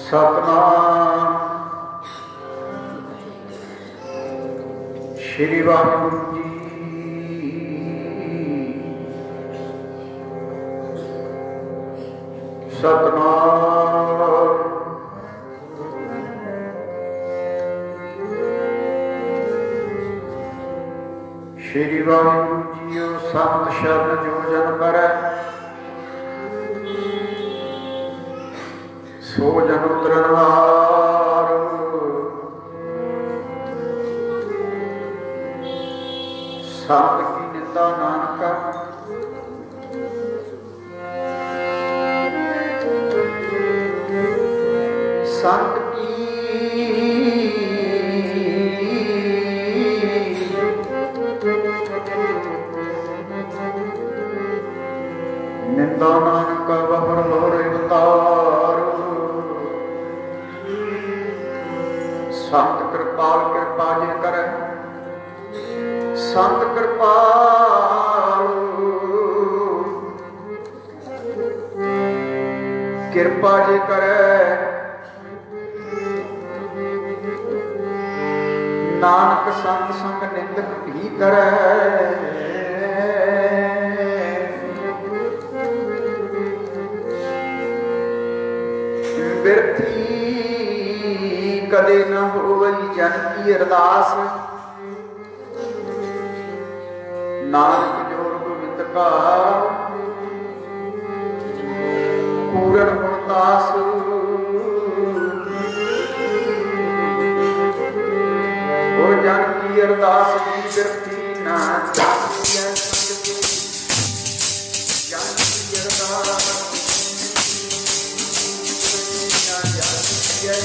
सतनाम श्री वाहिगुरु जी। सतनाम श्री वाहिगुरु जीओ। संत शरण जो जन करै सो जन उतरनहार। संत की निंदा नानका संत की निंदा नानका बहर लोरे अवतार। संत कृपाल कृपा जे करे संत कृपाल कृपा जे करे नानक संत संग निंदक भी करे। बिरथी कदे न होवई जन की अरदास। नानक जोर गोविंद का पूरन गुणदास। ओ जन की अरदास की बिरथी ना जाती है जन की अरदास ना जाती है।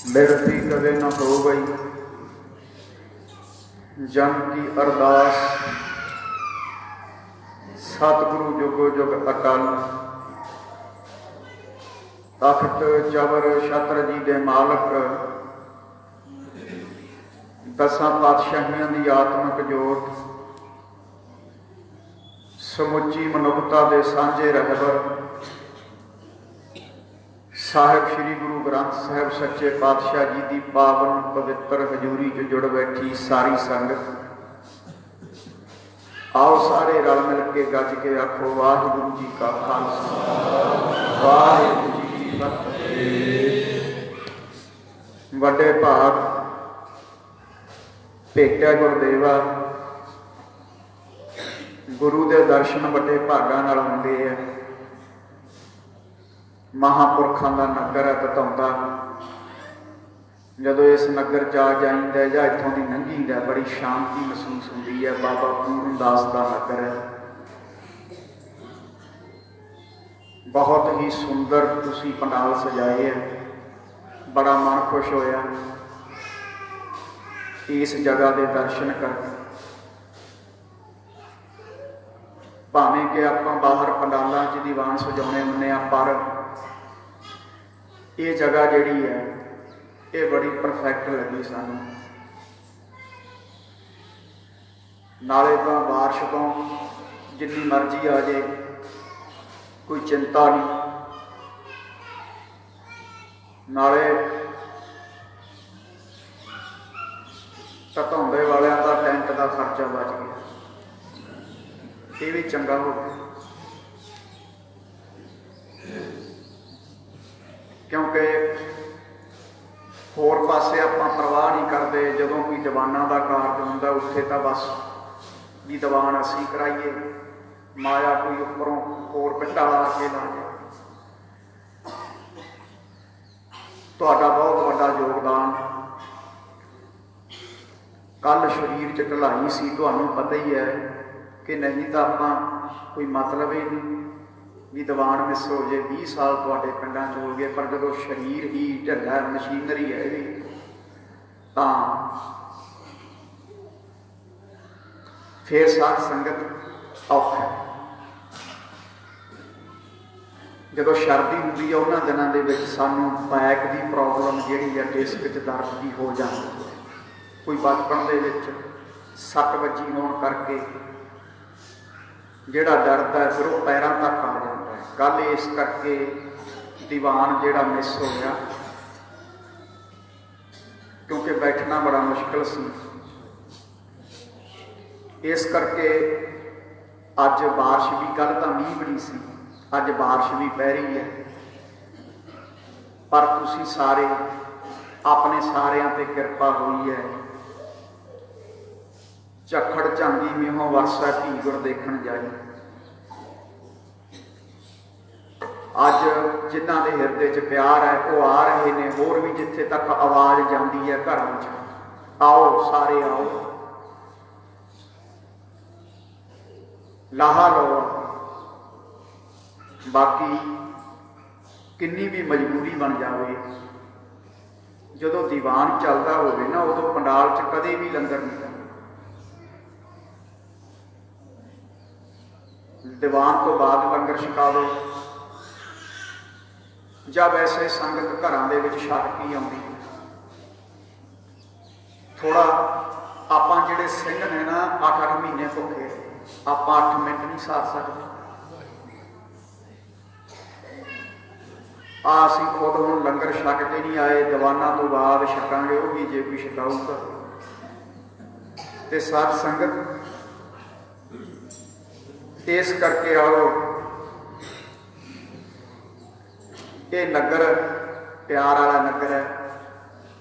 बिरथी कदे न हो गई जन की अरदास। सतगुरु जुगो जुग अटल तख्त जबर छत्र जी दे मालक दसां पातशाहियां दी आत्मक जोत समुची मनुखता दे सांझे रहबर साहिब श्री गुरु ग्रंथ साहिब सच्चे पातशाह जी की पावन पवित्र हजूरी च जुड़ बैठी सारी संगत, आओ सारे रल मिल के गज के आखो वाहिगुरू जी का खालसा वाहिगुरू जी की फतेह। वड्डे भाग भेटा गुरदेवा, गुरु के दर्शन वड्डे भागां नाल हुंदे है। महापुरखों का नगर है तताउंदा, जदों इस नगर च आ जाइंदा जां इत्थों दी लंघीदा बड़ी शांति महसूस होंदी है। बाबा पूरनदास का नगर है, बहुत ही सुंदर तुसीं पंडाल सजाए है, बड़ा मन खुश होया इस जगह के दर्शन करके। भावें कि आपां बाहर पंडालों च दीवान सजाने हुंदे आ, पर ये जगह जिहड़ी है ये बड़ी परफेक्ट लगी सानू। नाले तो बारिश तो जिन्नी मर्जी आ जाए कोई चिंता नहीं, नाले तताउंदे वालियां दा टेंट का खर्चा बच गया, ये भी चंगा हो गया। क्योंकि होर पासे आपां परवाह नहीं करते, जदों कोई दीवाना का कारज हुंदा उत्थे तां बस भी दीवान असीं कराइए, माया कोई उपरों होर पिंडा ला के ला जाए। तुहाडा बहुत वड्डा योगदान। कल शरीर च ढलाई सी, तुहानूं पता ही है कि नहीं तो आपां कोई मतलब ही नहीं भी दीवान मिस हो जाए। 20 साल तुहाडे पिंडां च हो गए, पर जदों शरीर ही ढिल्ला मशीनरी है ये तां फिर साध संगत औखा। जदों सर्दी हुंदी है उन्हां दिनां दे विच सानूं बैक की प्रॉब्लम जिहड़ी है डिस्क च दर्द की हो जाती है। कोई बचपन दे विच सट वजी होण करके जिहड़ा दर्द है फिर वो पैरों तक आ जाता है। गल इस करके दीवान जिहड़ा मिस हो गया, क्योंकि बैठना बड़ा मुश्किल सी, इस करके अज बारिश भी, कल तो मीह बड़ी सी, अज बारिश भी पै रही है। पर तुसीं सारे अपने सारिਆਂ ते किरपा हुई है। झखड़ झांगी मीहों वरसा धी गुर देखण जाई। अज जिन्हां दे हिरदे च प्यार है वो आ रहे ने, होर भी जिथे तक आवाज़ जाती है घरों च, आओ सारे आओ, लाहा लो। बाकी किन्नी भी मजबूरी बन जाए, जदों दीवान चलता होवे ना उदों पंडाल च कदे भी लंगर नहीं लगदा। दीवान तो बाद लंगर छका दो, ਜਾਂ वैसे संगत घरां दे विच छक के आउंदी। थोड़ा आपां जिहड़े सिंह ने ना 8-8 महीने भुखे, आपां 8 मिनट नहीं सार सकते। असीं खुद हुण लंगर छक के नहीं आए, दीवाना तो बाद छकांगे, वो भी जे कोई छकाऊगा। ते साध संगत इस करके आओ, ये नगर प्यार वाला नगर है,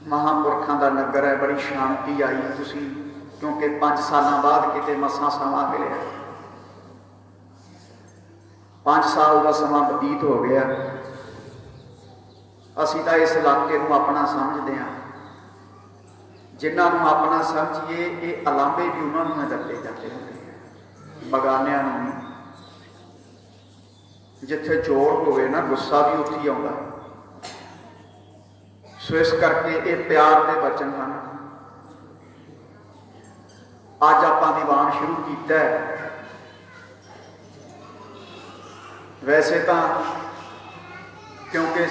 महापुरखों का नगर है। बड़ी शांति आई तुसी, क्योंकि 5 साल बाद किते मसां समा मिले, 5 साल का समा बतीत हो गया। असीं तां इस इलाके को अपना समझते हैं, जिन्होंने अपना समझिए ये अलांभे भी उन्होंने दते जाते हैं, बगानियां नहीं। जिथे जोर होवे ना गुस्सा भी उत्थे ही आउंदा। सो इस करके ये प्यार के वचन हैं। अज आपां दीवान शुरू किया है। वैसे तो क्योंकि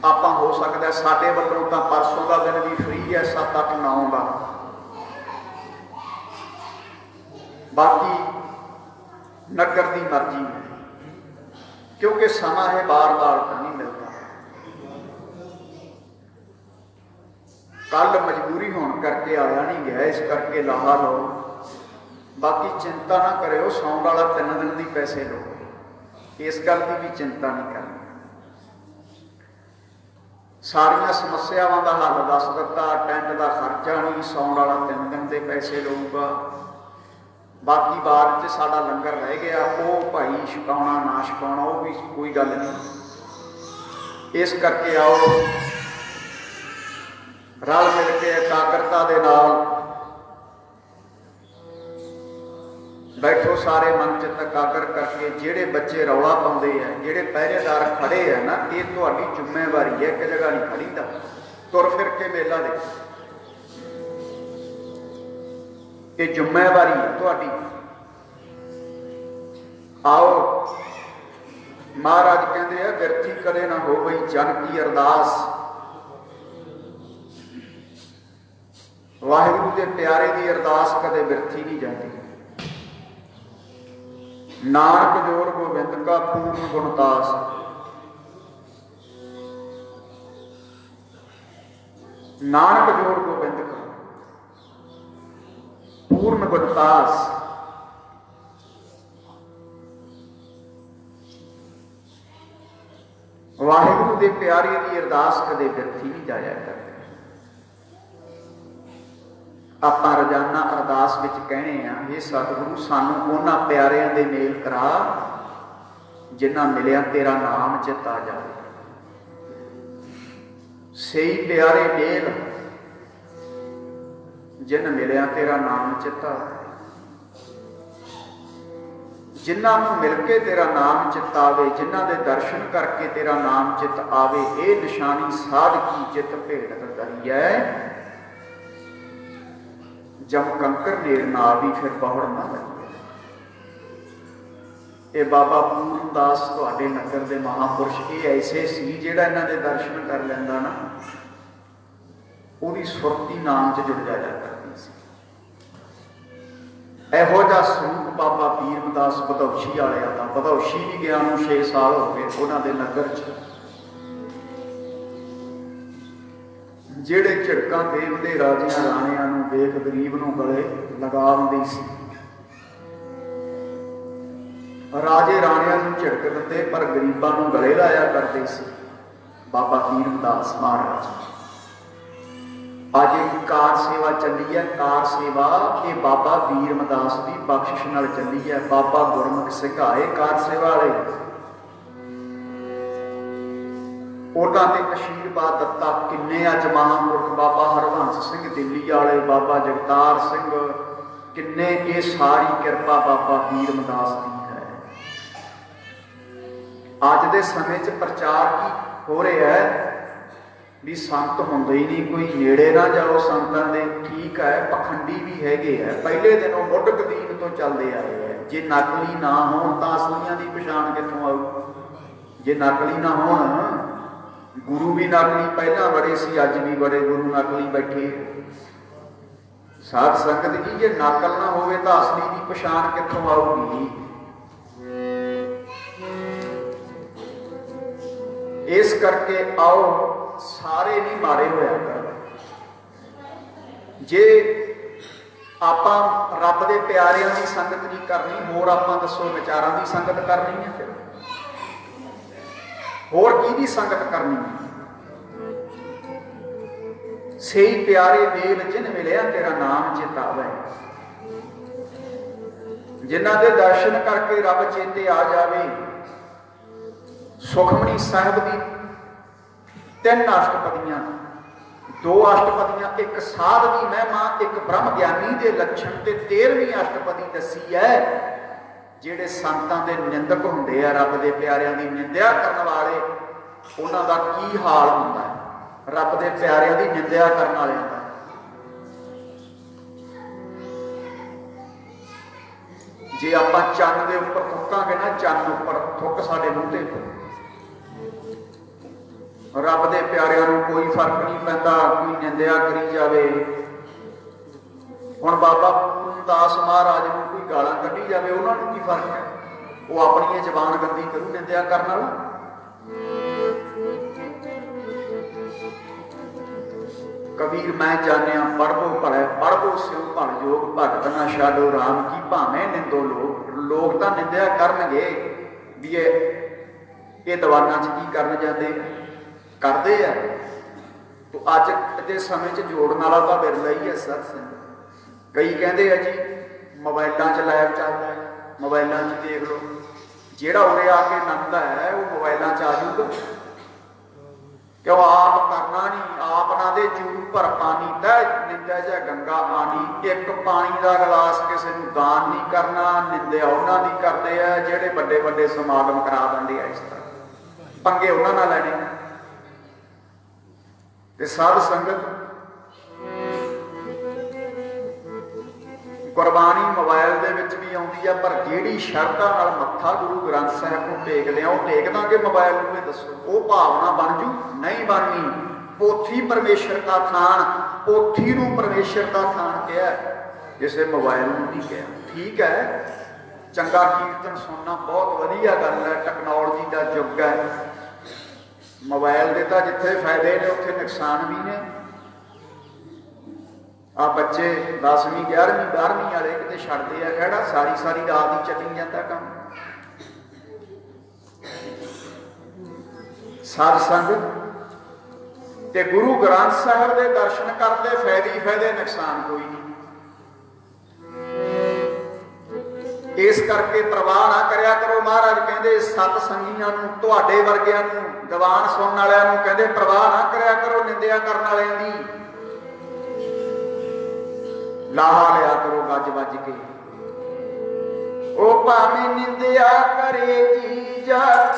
आप हो सकता है साढ़े वालों तो परसों का दिन भी फ्री है 7 8 9 का, बाकी नगर की मर्जी है, क्योंकि समा है बार बार नहीं मिलता। कल मजबूरी होने करके आया नहीं गया, इस करके लाहा लो, बाकी चिंता ना करो, सौण वाला 3 दिन की पैसे लो, इस गल की भी चिंता नहीं करनी। सारिया समस्यावां का हल दस दिता, टेंट का खर्चा नहीं, सौण वाला 3 दिन के पैसे लूगा, बाकी बाद साडा लंगर रह गया, वो भाई छकाउणा ना छकाउणा वो भी कोई गल नहीं। इस करके आओ रल मिल के एकाग्रता दे नाल बैठो, सारे मन चित एकाग्र करके। जेड़े बच्चे रौला पाउंदे है, जेड़े पहरेदार खड़े है ना, ये तुहाडी जिम्मेवारी है, एक जगह नहीं खड़ी दा, तुर फिर के मेला दे, ये जिम्मेवारी है तुहाडी। आओ महाराज कहते हैं बिरथी कदे ना हो गई जन की अरदास, वाहिगुरू के प्यारे की अरदास कदे बिरथी नहीं जाती। नानक जोड़ गोबिंद का पूर्ण गुणतास, नानक जोड़ गोबिंद का पूर्ण गुणतास। वाहिगुरू के प्यारे की अरदास कदे बिरथी नहीं जाया करती। आप रोजाना अरदास विच कहने हैं, हे सतगुरु सानू उन्हां प्यारिਆਂ दे मेल करा जिन्हां मिलिया तेरा नाम चित आ जाए। सही प्यारे मेल जिन मिलिया तेरा नाम चित आ, जिन्हां मिल के तेरा नाम चित आवे, जिन्हां दे दर्शन करके तेरा नाम चित आवे, ये निशानी साध की चित भेट करी है। जब कंकर नेड़ ना भी फिर पौड़ ना लगे। ये बाबा पूर्णदास तुहाडे नगर के महापुरुष ये ऐसे सी, जिहड़ा इन्हां दे दर्शन कर लैंदा ना, उहदी सुरती नाम च जुड़ जाया करदी सी। इहो जिहा स्वरूप बाबा बीरमदास बधौछी वालियां दा, बधौछी भी गया नूं 6 साल हो गए उन्हां दे नगर च, ਜਿਹੜੇ ਝਿੜਕਾਂ ਦੇਵਦੇ ਰਾਜਿਆਂ ਰਾਣਿਆਂ ਨੂੰ ਵੇਖ ਗਰੀਬ ਨੂੰ ਗਲੇ ਲਗਾਉਂਦੀ ਸੀ। ਰਾਜੇ ਰਾਣਿਆਂ ਨੂੰ ਝਿੜਕ ਦਿੰਦੇ ਪਰ ਗਰੀਬਾਂ ਨੂੰ ਗਲੇ ਲਾਇਆ ਕਰਦੇ ਸੀ ਬਾਬਾ ਬੀਰਮਦਾਸ ਮਹਾਰਾਜ। ਅੱਜ ਇੱਕ ਕਾਰ ਸੇਵਾ ਚੱਲੀ ਹੈ, ਕਾਰ ਸੇਵਾ ਇਹ ਬਾਬਾ ਬੀਰਮਦਾਸ ਦੀ ਬਖਸ਼ਿਸ਼ ਨਾਲ ਚੱਲੀ ਹੈ। ਬਾਬਾ ਗੁਰਮੁਖ ਸਿਖਾਏ ਕਾਰ ਸੇਵਾ ਵਾਲੇ, ਉਹਨਾਂ ਨੇ ਆਸ਼ੀਰਵਾਦ ਦਿੱਤਾ। ਕਿੰਨੇ ਅੱਜ ਮਹਾਂਪੁਰਖ ਬਾਬਾ ਹਰਬੰਸ ਸਿੰਘ ਦਿੱਲੀ ਵਾਲੇ, ਬਾਬਾ ਜਗਤਾਰ ਸਿੰਘ, ਕਿੰਨੇ, ਇਹ ਸਾਰੀ ਕਿਰਪਾ ਬਾਬਾ ਬੀਰਮਦਾਸ ਦੀ ਹੈ। ਅੱਜ ਦੇ ਸਮੇਂ 'ਚ ਪ੍ਰਚਾਰ ਕੀ ਹੋ ਰਿਹਾ ਹੈ ਵੀ ਸੰਤ ਹੁੰਦੇ ਹੀ ਨਹੀਂ, ਕੋਈ ਨੇੜੇ ਨਾ ਜਾਓ ਸੰਤਾਂ ਦੇ। ਠੀਕ ਹੈ, ਪਖੰਡੀ ਵੀ ਹੈਗੇ ਹੈ, ਪਹਿਲੇ ਦਿਨੋਂ ਮੁੱਢ ਕਦੀਮ ਤੋਂ ਚੱਲਦੇ ਆਏ ਹੈ। ਜੇ ਨਕਲੀ ਨਾ ਹੋਣ ਤਾਂ ਅਸਲੀਆਂ ਦੀ ਪਛਾਣ ਕਿੱਥੋਂ ਆਊ? ਜੇ ਨਕਲੀ ਨਾ ਹੋਣ, गुरु भी नकली पहला बड़े सी, अज भी बड़े गुरु नकली बैठे। साध संगत जी जे नकल ना होवे तो असली की पछाण कित्थों आऊगी? इस करके आओ सारे नहीं मारे होया कर। जे आपां रब दे प्यारियां दी संगत नहीं करनी, होर आपां दसो विचारां दी संगत करनी है, फिर होर किहदी संगत करनी है? सही प्यारे मेल जिन मिलिया तेरा नाम चित आवे, जिन्हां दे दर्शन करके रब चेते आ जावे। सुखमनी साहिब दी 3 अष्टपदियां, 2 अष्टपदियां, एक साध की महिमा, एक ब्रह्म ज्ञानी के लक्षण, ते 13वीं अष्टपदी दसी है। ਜਿਹੜੇ ਸੰਤਾਂ ਦੇ ਨਿੰਦਕ ਹੁੰਦੇ ਆ, ਰੱਬ ਦੇ ਪਿਆਰਿਆਂ ਦੀ ਨਿੰਦਿਆ ਕਰਨ ਵਾਲੇ, ਉਹਨਾਂ ਦਾ ਕੀ ਹਾਲ ਹੁੰਦਾ ਹੈ? ਰੱਬ ਦੇ ਪਿਆਰਿਆਂ ਦੀ ਨਿੰਦਿਆ ਕਰਨ ਵਾਲਿਆਂ ਦਾ। ਜੇ ਆਪਾਂ ਚੰਨ ਦੇ ਉੱਪਰ ਥੁੱਕਾਂਗੇ ਨਾ, ਚੰਨ ਉੱਪਰ ਥੁੱਕ ਸਾਡੇ ਮੂੰਹ ਤੇ, रब दे प्यारिਆਂ ਨੂੰ कोई फर्क नहीं पैंदा, कोई निंदिया करी जावे। हुण बाबा दास महाराज ਨੂੰ कोई गालां कढ़ी जावे, ਉਹਨਾਂ ਨੂੰ की फर्क है? वो अपनी जबान गंदी करू निंदिया करन वाला। कबीर मैं जानिया पढ़ो भले, पढ़ो स्यो भल जोग, भगत ना छाडो राम की भावें निंदो लोग। लोग तो निंदिया करनगे भी ये दीवाना च की करन जाते करते हैं। तो अज के समय च जोड़न वाला तो बिरला ही है सत संग। कई कहते हैं जी मोबाइलों च लाइव चलता है, मोबाइलों च देख लो, जेड़ा उरे आके नंदा है वो मोबाइलों च आ जाऊगा। क्यों आप करना नहीं, आप ना दे जू पर पानी तय निंदा जा गंगा आनी। एक पानी का गिलास किसी को दान नहीं करना, निंदा उन्होंने करते हैं जेडे बड़े बड़े समागम करा देंगे। इस तरह पंगे उन्होंने लैने। ते साध संगत गुरबाणी मोबाइल दे विच भी आउंदी है, पर जिहड़ी शरधा नाल मत्था गुरु ग्रंथ साहिब को टेकदे आ, वो टेक दांगे मोबाइल नूं? दसो वो भावना बन जू? नहीं बननी। पोथी परमेश्वर का थान, पोथी नूं परमेश्वर का थान कहा, जिसे मोबाइल नूं नहीं कहा। ठीक है, चंगा कीर्तन सुनना बहुत वधिया गल है, टैक्नोलॉजी का युग है। मोबाइल के तो जिथे फायदे ने उत्थे नुकसान भी ने। आ बच्चे 10वीं 11वीं 12वीं वाले किते छड्डदे आ खड़ा, सारी सारी रात ही चली जाता काम। साध संगत ते गुरु ग्रंथ साहिब के दर्शन करते फायदे ही फायदे, नुकसान कोई नहीं। इस करके प्रवाह ना करया करो। महाराज कहते सत संगियां नूं, तुहाडे वर्गियां नूं, दीवान सुनने वालियां नूं कहते प्रवाह ना करया करो निंदिया करन वालियां दी। लाहा लिया करो गज वज के। ओ भावें निंदिया करे जी जग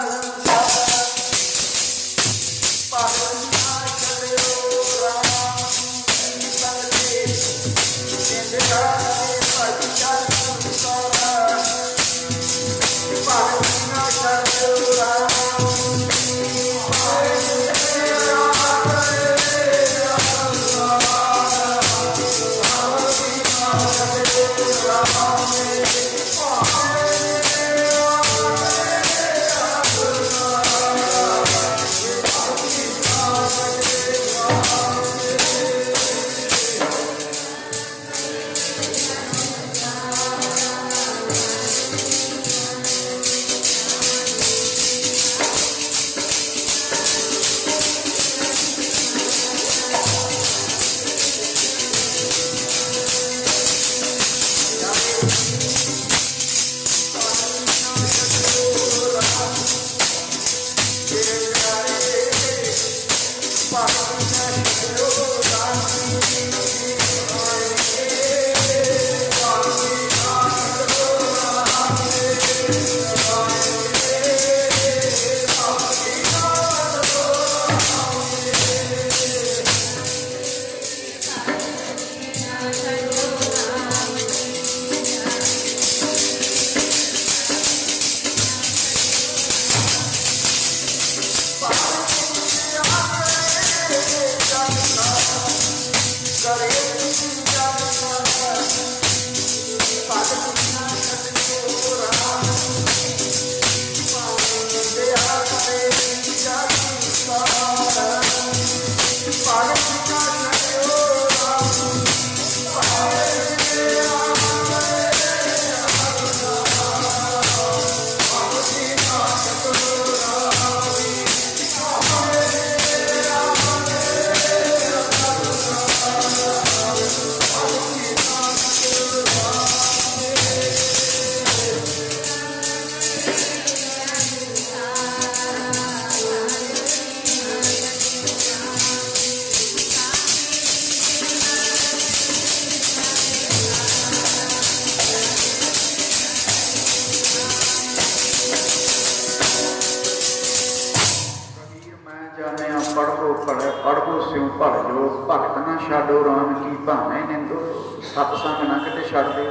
पढ़ो स्यों भल जो, भगत ना छाडो राम की भावें निंदो। सतसंग ना किते छड्ड दे,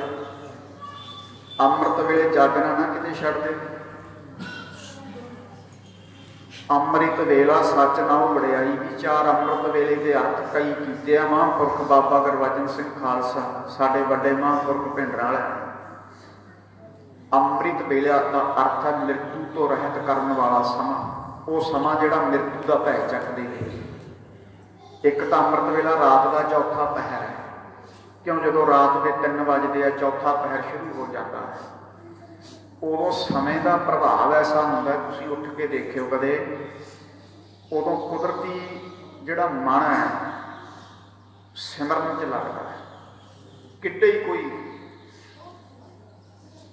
अमृत वेले जागना ना किते छड्ड दे। ਅੰਮ੍ਰਿਤ ਵੇਲਾ ਸੱਚ ਨਾਉ ਵਡਿਆਈ, ਵਿਚਾਰ ਅੰਮ੍ਰਿਤ ਵੇਲੇ ਦੇ ਅਰਥ ਕਈ ਕੀਤੇ ਆ ਮਹਾਂਪੁਰਖ ਬਾਬਾ ਗੁਰਬਚਨ ਸਿੰਘ ਖਾਲਸਾ, ਸਾਡੇ ਵੱਡੇ ਮਹਾਂਪੁਰਖ ਭਿੰਡਰਾਂ ਵਾਲੇ। ਅੰਮ੍ਰਿਤ ਵੇਲਾ ਦਾ ਅਰਥ ਹੈ ਮ੍ਰਿਤੂ ਤੋਂ ਰਹਿਤ ਕਰਨ ਵਾਲਾ ਸਮਾਂ, ਉਹ ਸਮਾਂ ਜਿਹੜਾ ਮ੍ਰਿਤੂ ਦਾ ਭੈ ਚੱਕਦੇ ਨੇ। ਇੱਕ ਤਾਂ ਅੰਮ੍ਰਿਤ ਵੇਲਾ ਰਾਤ ਦਾ ਚੌਥਾ ਪਹਿਰ ਹੈ, ਕਿਉਂ ਜਦੋਂ ਰਾਤ ਦੇ 3 ਵਜਦੇ ਆ ਚੌਥਾ ਪਹਿਰ ਸ਼ੁਰੂ ਹੋ ਜਾਂਦਾ ਹੈ। ਉਦੋਂ ਸਮੇਂ ਦਾ ਪ੍ਰਭਾਵ ਐਸਾ ਹੁੰਦਾ, ਤੁਸੀਂ ਉੱਠ ਕੇ ਦੇਖਿਓ ਕਦੇ, ਉਦੋਂ ਕੁਦਰਤੀ ਜਿਹੜਾ ਮਨ ਹੈ ਸਿਮਰਨ 'ਚ ਲੱਗਦਾ ਹੈ। ਕਿੱਡੇ ਹੀ ਕੋਈ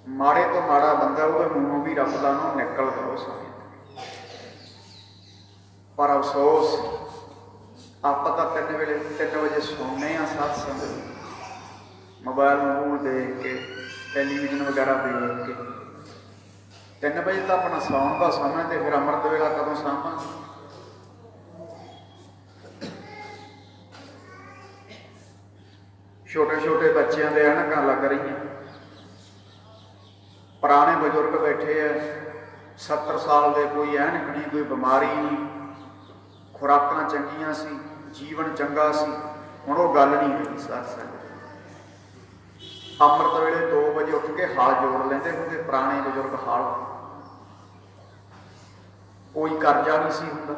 ਮਾੜੇ ਤੋਂ ਮਾੜਾ ਬੰਦਾ ਉਹਦੇ ਮੂੰਹੋਂ ਵੀ ਰੱਬ ਦਾ ਨਾਮ ਨਿਕਲਦਾ ਉਸ ਸਮੇਂ। ਪਰ ਅਫਸੋਸ ਆਪਾਂ ਤਾਂ 3 ਵਜੇ ਸੌਂਦੇ ਹਾਂ, ਸਾਧ ਸੰਗਤ ਮੋਬਾਇਲ ਮੂਲ ਦੇਖ ਕੇ, ਟੈਲੀਵਿਜ਼ਨ ਵਗੈਰਾ ਦੇਖ ਕੇ। 3 ਵਜੇ ਤਾਂ ਆਪਣਾ ਸੌਣ ਦਾ ਸਮਾਂ, ਤੇ ਫਿਰ ਅੰਮ੍ਰਿਤ ਵੇਲਾ ਕਦੋਂ ਸਾਂਭਾਂਗੇ? ਛੋਟੇ ਛੋਟੇ ਬੱਚਿਆਂ ਦੇ ਐਨਕਾਂ ਲੱਗ ਰਹੀਆਂ, ਪੁਰਾਣੇ ਬਜ਼ੁਰਗ ਬੈਠੇ ਆ 70 ਸਾਲ ਦੇ, ਕੋਈ ਐਨਕ ਨਹੀਂ, ਕੋਈ ਬਿਮਾਰੀ ਨਹੀਂ, ਖੁਰਾਕਾਂ ਚੰਗੀਆਂ ਸੀ, ਜੀਵਨ ਚੰਗਾ ਸੀ। ਹੁਣ ਉਹ ਗੱਲ ਨਹੀਂ ਹੋਈ ਸਾਧ ਸੰਗਤ। ਅੰਮ੍ਰਿਤ ਵੇਲੇ 2 ਵਜੇ ਉੱਠ ਕੇ ਹਲ ਜੋੜ ਲੈਂਦੇ ਹੁੰਦੇ ਪੁਰਾਣੇ ਬਜ਼ੁਰਗ। ਹਲ ਕੋਈ ਕਰਜ਼ਾ ਨਹੀਂ ਸੀ ਹੁੰਦਾ,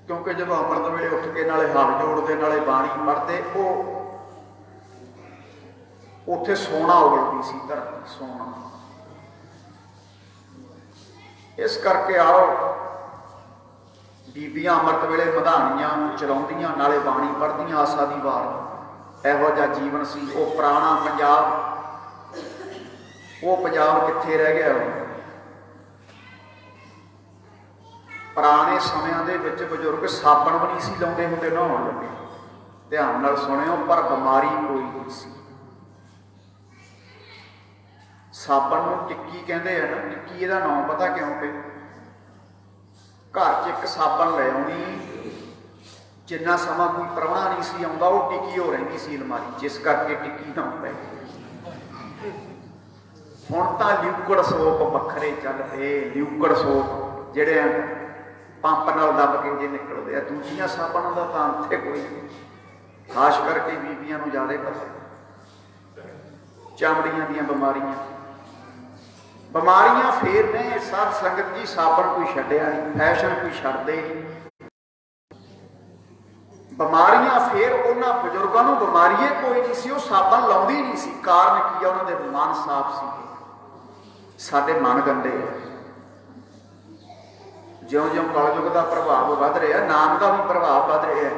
ਕਿਉਂਕਿ ਜਦੋਂ ਅੰਮ੍ਰਿਤ ਵੇਲੇ ਉੱਠ ਕੇ ਨਾਲੇ ਹਲ ਜੋੜਦੇ ਨਾਲੇ ਬਾਣੀ ਪੜ੍ਹਦੇ, ਉਹ ਉੱਥੇ ਸੋਨਾ ਉਗਲਦੀ ਸੀ, ਧਰਤੀ ਸੋਨਾ। ਇਸ ਕਰਕੇ ਆਓ ਬੀਬੀਆਂ ਅੰਮ੍ਰਿਤ ਵੇਲੇ ਮਧਾਣੀਆਂ ਚਲਾਉਂਦੀਆਂ, ਨਾਲੇ ਬਾਣੀ ਪੜ੍ਹਦੀਆਂ, ਆਸਾ ਦੀ ਵਾਰ। ਇਹੋ ਜਿਹਾ ਜੀਵਨ ਸੀ ਉਹ ਪੁਰਾਣਾ ਪੰਜਾਬ। ਉਹ ਪੰਜਾਬ ਕਿੱਥੇ ਰਹਿ ਗਿਆ? ਪੁਰਾਣੇ ਸਮਿਆਂ ਦੇ ਵਿੱਚ ਬਜ਼ੁਰਗ ਸਾਬਣ ਵੀ ਨਹੀਂ ਸੀ ਲਾਉਂਦੇ ਹੁੰਦੇ ਨਹਾਉਣ ਲੱਗੇ, ਧਿਆਨ ਨਾਲ ਸੁਣਿਓ, ਪਰ ਬਿਮਾਰੀ ਕੋਈ ਨਹੀਂ ਸੀ। ਸਾਬਣ ਨੂੰ ਟਿੱਕੀ ਕਹਿੰਦੇ ਆ ਨਾ, ਟਿੱਕੀ ਇਹਦਾ ਨਾਮ ਪਤਾ ਕਿਉਂ? ਕਿ ਘਰ 'ਚ ਇੱਕ ਸਾਬਣ ਲੈ ਆਉਣੀ, ਜਿੰਨਾ ਸਮਾਂ ਕੋਈ ਪ੍ਰਾਹੁਣਾ ਨਹੀਂ ਸੀ ਆਉਂਦਾ, ਉਹ ਟਿੱਕੀ ਹੋ ਰਹਿੰਦੀ ਸੀ ਅਲਮਾਰੀ, ਜਿਸ ਕਰਕੇ ਟਿੱਕੀ ਨਾ ਪੈ। ਹੁਣ ਤਾਂ ਲਿਕੁਇਡ ਸੋਪ ਵੱਖਰੇ ਚੱਲ ਪਏ, ਲਿਕੁਇਡ ਸੋਪ ਜਿਹੜੇ ਆ ਪੰਪ ਨਾਲ ਦੱਬ ਕੇ ਜੇ ਨਿਕਲਦੇ ਆ। ਦੂਜੀਆਂ ਸਾਬਣਾਂ ਦਾ ਤਾਂ ਇੱਥੇ ਕੋਈ ਨਹੀਂ, ਖਾਸ ਕਰਕੇ ਬੀਬੀਆਂ ਨੂੰ ਜ਼ਿਆਦਾ ਪਤਾ। ਚਮੜੀਆਂ ਦੀਆਂ ਬਿਮਾਰੀਆਂ ਫੇਰ ਨੇ ਸਾਧ ਸੰਗਤ ਜੀ। ਸਾਬਣ ਕੋਈ ਛੱਡਿਆ ਨਹੀਂ, ਫੈਸ਼ਨ ਕੋਈ ਛੱਡਦੇ ਨਹੀਂ। ਬਿਮਾਰੀਆਂ ਫੇਰ ਉਹਨਾਂ ਬਜ਼ੁਰਗਾਂ ਨੂੰ ਬਿਮਾਰੀਏ ਕੋਈ ਨਹੀਂ ਸੀ, ਉਹ ਸਾਬਣ ਲਾਉਂਦੀ ਨਹੀਂ ਸੀ। ਕਾਰਨ ਕੀ ਆ? ਉਹਨਾਂ ਦੇ ਮਨ ਸਾਫ਼ ਸੀ। ਸਾਡੇ ਮਨ ਗੰਦੇ ਆ। ਜਿਉਂ-ਜਿਉਂ ਕਲਯੁਗ ਦਾ ਪ੍ਰਭਾਵ ਵੱਧ ਰਿਹਾ, ਨਾਮ ਦਾ ਵੀ ਪ੍ਰਭਾਵ ਵੱਧ ਰਿਹਾ।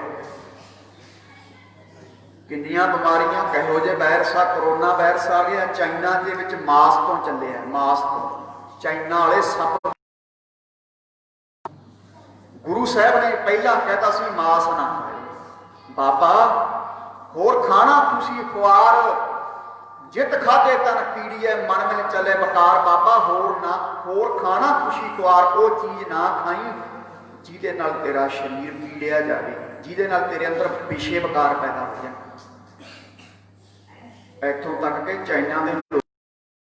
ਕਿੰਨੀਆਂ ਬਿਮਾਰੀਆਂ, ਕਿਹੋ ਜਿਹੇ ਵਾਇਰਸ ਆ। ਕਰੋਨਾ ਵਾਇਰਸ ਆ ਗਿਆ ਚਾਈਨਾ ਦੇ ਵਿੱਚ, ਮਾਸ ਤੋਂ ਚੱਲਿਆ, ਮਾਸ ਤੋਂ। ਚਾਈਨਾ ਵਾਲੇ ਸੱਪ। ਗੁਰੂ ਸਾਹਿਬ ਨੇ ਪਹਿਲਾਂ ਕਹਿਤਾ ਸੀ ਮਾਸ ਨਾ ਖਾਓ। ਬਾਬਾ ਹੋਰ ਖਾਣਾ ਤੁਸੀਂ ਖੁਆਰ, ਜਿਤ ਖਾਦੇ ਤਨ ਪੀੜੀਏ ਮਨ ਵਿੱਚ ਚੱਲੇ ਬਕਾਰ। ਬਾਬਾ ਹੋਰ ਖਾਣਾ ਤੁਸੀਂ ਖੁਆਰ, ਉਹ ਚੀਜ਼ ਨਾ ਖਾਈ ਜਿਹਦੇ ਨਾਲ ਤੇਰਾ ਸਰੀਰ ਪੀੜਿਆ ਜਾਵੇ, ਜਿਹਦੇ ਨਾਲ ਤੇਰੇ ਅੰਦਰ ਵਿਸ਼ੇ ਬਕਾਰ ਪੈਦਾ ਹੋ ਜਾਣ। ਇੱਥੋਂ ਤੱਕ ਕਿ ਚਾਈਨਾ ਦੇ ਲੋਕ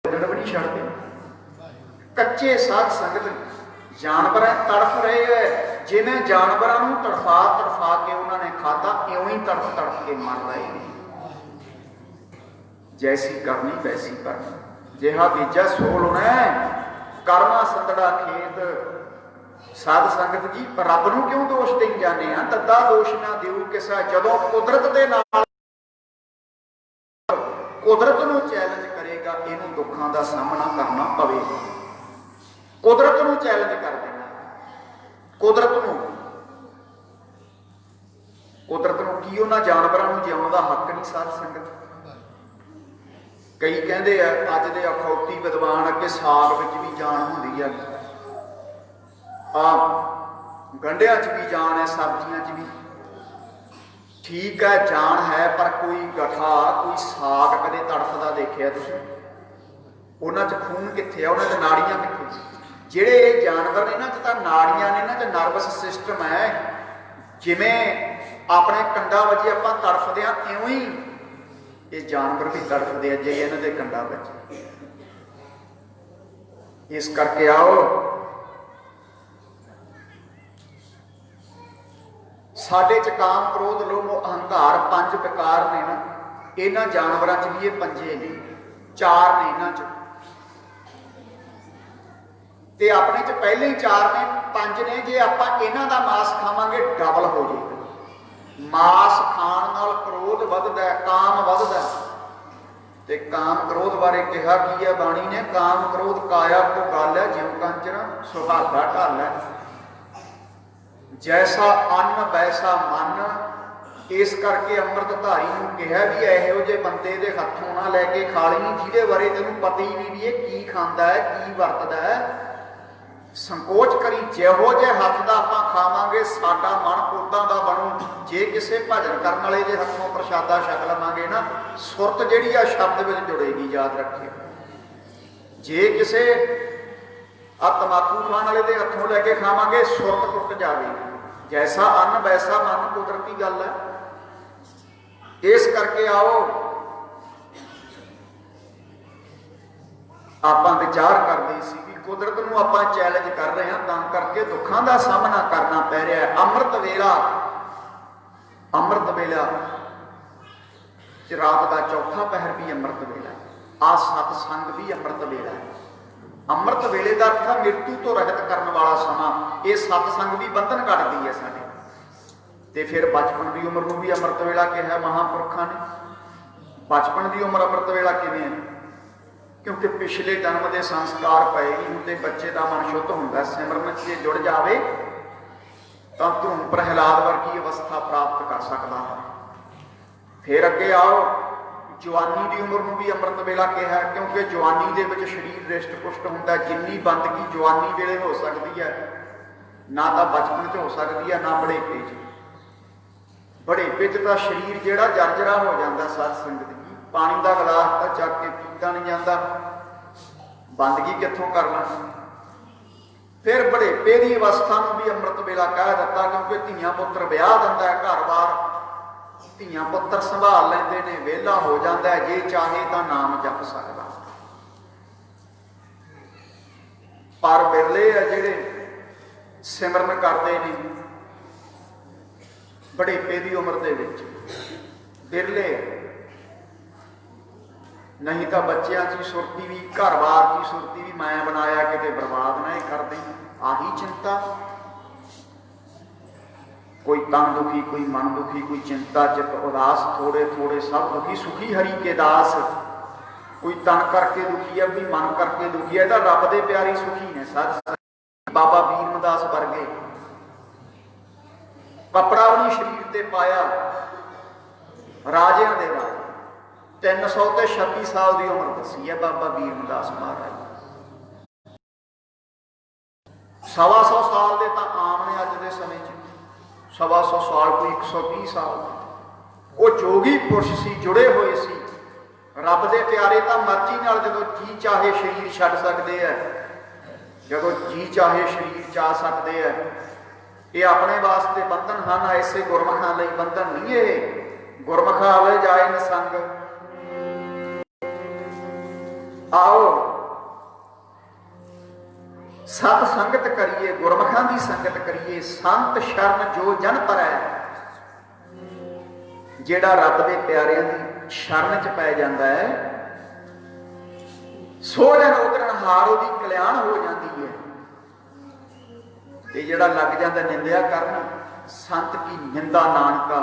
ਵੀ ਨਹੀਂ ਛੱਡਦੇ। ਕੱਚੇ ਸਾਧ ਸੰਗਤ ਜਾਨਵਰ ਤੜਫ ਰਹੇ ਹੈ, ਜਿਵੇਂ ਜਾਨਵਰਾਂ ਨੂੰ ਤੜਫਾ ਕੇ ਉਹਨਾਂ ਨੇ ਖਾਧਾ, ਇਉਂ ਹੀ ਤੜਫ ਕੇ ਮਰ ਰਹੇ ਨੇ। ਜੈਸੀ ਕਰਨੀ ਵੈਸੀ ਕਰਨੀ, ਜਿਹਾ ਬੀਜਾ ਸੋ ਲਾਉਣਾ। ਕਰਮਾ ਸੰਦੜਾ ਖੇਤ। ਸਾਧ ਸੰਗਤ ਜੀ, ਰੱਬ ਨੂੰ ਕਿਉਂ ਦੋਸ਼ ਦੇਈ ਜਾਂਦੇ ਆ? ਤੱਦਾ ਦੋਸ਼ ਨਾ ਦਿਓ ਕਿਸਾ। ਜਦੋਂ ਕੁਦਰਤ ਦੇ ਨਾਲ, ਕੁਦਰਤ ਨੂੰ ਚੈਲੰਜ ਕਰੇਗਾ, ਇਹਨੂੰ ਦੁੱਖਾਂ ਦਾ ਸਾਹਮਣਾ ਕਰਨਾ ਪਵੇਗਾ। ਕੁਦਰਤ ਨੂੰ ਚੈਲੰਜ ਕਰ ਦੇਣਾ। ਕੁਦਰਤ ਨੂੰ ਕੀ ਉਹਨਾਂ ਜਾਨਵਰਾਂ ਨੂੰ ਜਿਉਣ ਦਾ ਹੱਕ ਨਹੀਂ? ਸਾਧ ਸੰਗਤ ਕਈ ਕਹਿੰਦੇ ਆ ਅੱਜ ਦੇ ਅਖੌਤੀ ਵਿਦਵਾਨ ਅੱਗੇ ਸਾਗ ਵਿੱਚ ਵੀ ਜਾਨ ਹੁੰਦੀ ਆ, ਗੰਢਿਆਂ 'ਚ ਵੀ ਜਾਨ ਹੈ, ਸਬਜ਼ੀਆਂ 'ਚ ਵੀ। ਠੀਕ ਹੈ, ਜਾਨ ਹੈ, ਪਰ ਕੋਈ ਗਠਾ, ਕੋਈ ਸਾਗ ਕਦੇ ਤੜਫਦਾ ਦੇਖਿਆ ਤੁਸੀਂ? ਉਹਨਾਂ 'ਚ ਖੂਨ ਕਿੱਥੇ ਆ? ਉਹਨਾਂ 'ਚ ਨਾੜੀਆਂ ਕਿੱਥੇ? ਜਿਹੜੇ ਇਹ ਜਾਨਵਰ ਨੇ, ਇਹਨਾਂ 'ਚ ਤਾਂ ਨਾੜੀਆਂ ਨੇ, ਇਹਨਾਂ 'ਚ ਨਰਵਸ ਸਿਸਟਮ ਹੈ। ਜਿਵੇਂ ਆਪਣੇ ਕੰਡਾ ਵਜੇ ਆਪਾਂ ਤੜਫਦੇ ਹਾਂ, ਇਉਂ ਹੀ ਇਹ ਜਾਨਵਰ ਵੀ ਤੜਫਦੇ ਆ ਜੇ ਇਹਨਾਂ ਦੇ ਕੰਡਾ ਵਿੱਚ। ਇਸ ਕਰਕੇ ਆਓ साडे च काम क्रोध लोभ अहंकार पंज विकार ने ना, इन्हां जानवरां च भी ये पंजे ने, चार ने इन्हां च, ते अपने च पहले ही चार ने, पंज ने। जे आपां इन्हां दा मांस खावांगे डबल हो जाएगा। मांस खाण नाल क्रोध वधदा है, काम वधदा है। ते काम क्रोध बारे कहा की है बाणी ने, काम क्रोध काया को गल है, जिव कंचन सुहागा ढल है। जैसा अन्न वैसा मन। इस करके अमृतधारी नूं कहा भी इहो जे बंदे दे हत्थों ना लैके खा लई जिहदे बारे तैनूं पता ही नहीं भी ये की खांदा है, की वरतदा है। संकोच करी, जिहो जे हत्थ दा आपां खावांगे साडा मन उदां दा बनू। जे किसी भजन करन वाले दे हत्थों प्रशादा छक लवांगे ना, सुरत जिहड़ी आ शब्द विच जुड़ेगी, याद रखिओ। जे किसी तंबाकू खाने वाले दे हत्थों लैके खावांगे सुरत टुट जाएगी। जैसा अन्न वैसा मन, कुदरती गल है। इस करके आओ आपां विचार करते सी भी कुदरत नूं आपां चैलेंज कर रहे हैं, तां करके दुखां दा सामना करना पै रहा है। अमृत वेला, अमृत वेला रात का चौथा पहर भी अमृत वेला, आ सतसंग भी अमृत वेला है। अमृत वेले का अर्थ है मृत्यु तो रहित करने वाला समा। ये सतसंग भी बंधन कटदी है साडे। ते फिर बचपन की उम्र भी अमृत वेला कहा महापुरखों ने। बचपन की उम्र अमृत वेला किवें है? क्योंकि पिछले जन्म के संस्कार पे नहीं होंगे, बच्चे का मन शुद्ध होंगे, सिमरन से जुड़ जाए तो धूम प्रहलाद वर्गी अवस्था प्राप्त कर सकता है। फिर अगे आओ जवानी की उम्र भी अमृत वेला कहा, क्योंकि जवानी के विच शरीर रिष्ट पुष्ट होंदा। जिन्नी बंदगी जवानी वेले हो सकती है ना तो बचपन च हो सकती है, ना बुढ़ेपे च। बुढ़ेपे च तो शरीर जिहड़ा जर्जरा हो जाता। साध संगत जी, पानी का गिलास तो चक के पीता नहीं जाता, बंदगी कित्थों करना। फिर बुढ़ेपे की अवस्था में भी अमृत वेला कह दिता, क्योंकि धीआं पुत्र विआह दिंदा है, घर बार धीआं पुत्र संभाल लेंदे ने, वेला हो जाता है, जे चाहे तो नाम जप सकदा। पर बिरले आ जिहड़े सिमरन करते हैं बुढ़ेपे की उम्र दे विच, बिरले। नहीं तो बच्चों की सुरती भी, घर बार की सुरती भी मैं बनाया किते बर्बाद ना ही कर दें, आही चिंता। कोई तन दुखी, कोई मन दुखी, कोई चिंता चित उदास, थोड़े थोड़े सब दुखी, सुखी हरि के दास। कोई तन करके दुखी है, कोई मन करके दुखी है, तो रब दे प्यारे सुखी ने। सर बाबा बीरमदास वर्गे कपड़ा भी नहीं शरीर ते पाया, राजिਆਂ ਦੇ राजे 336 साल की उम्र दसी है बाबा बीरमदास महाराज। 125 साल के तो आम ने अज के समय 125 साल, कोई 130 साल। वो जोगी पुरुष सी, जुड़े हुए सी रब दे प्यारे। तो मर्जी नाल जदों जी चाहे शरीर छड्ड सकते हैं, जदों जी चाहे शरीर चा सकते हैं। ये अपने वास्ते बंधन हैं, ऐसे गुरमुखां लई बंधन नहीं। ये गुरमुख आवे जाए न संग। आओ सत संगत करिए, गुरमुखां की संगत करिए। संत शरण जो जन पर है, जेड़ा रब दे प्यारिਆਂ की शरण च पै जाता है, सोहरन उतरन हार उहदी कल्याण हो जाती है। ते जेड़ा लग जाता निंदिया करन, संत की निंदा नानका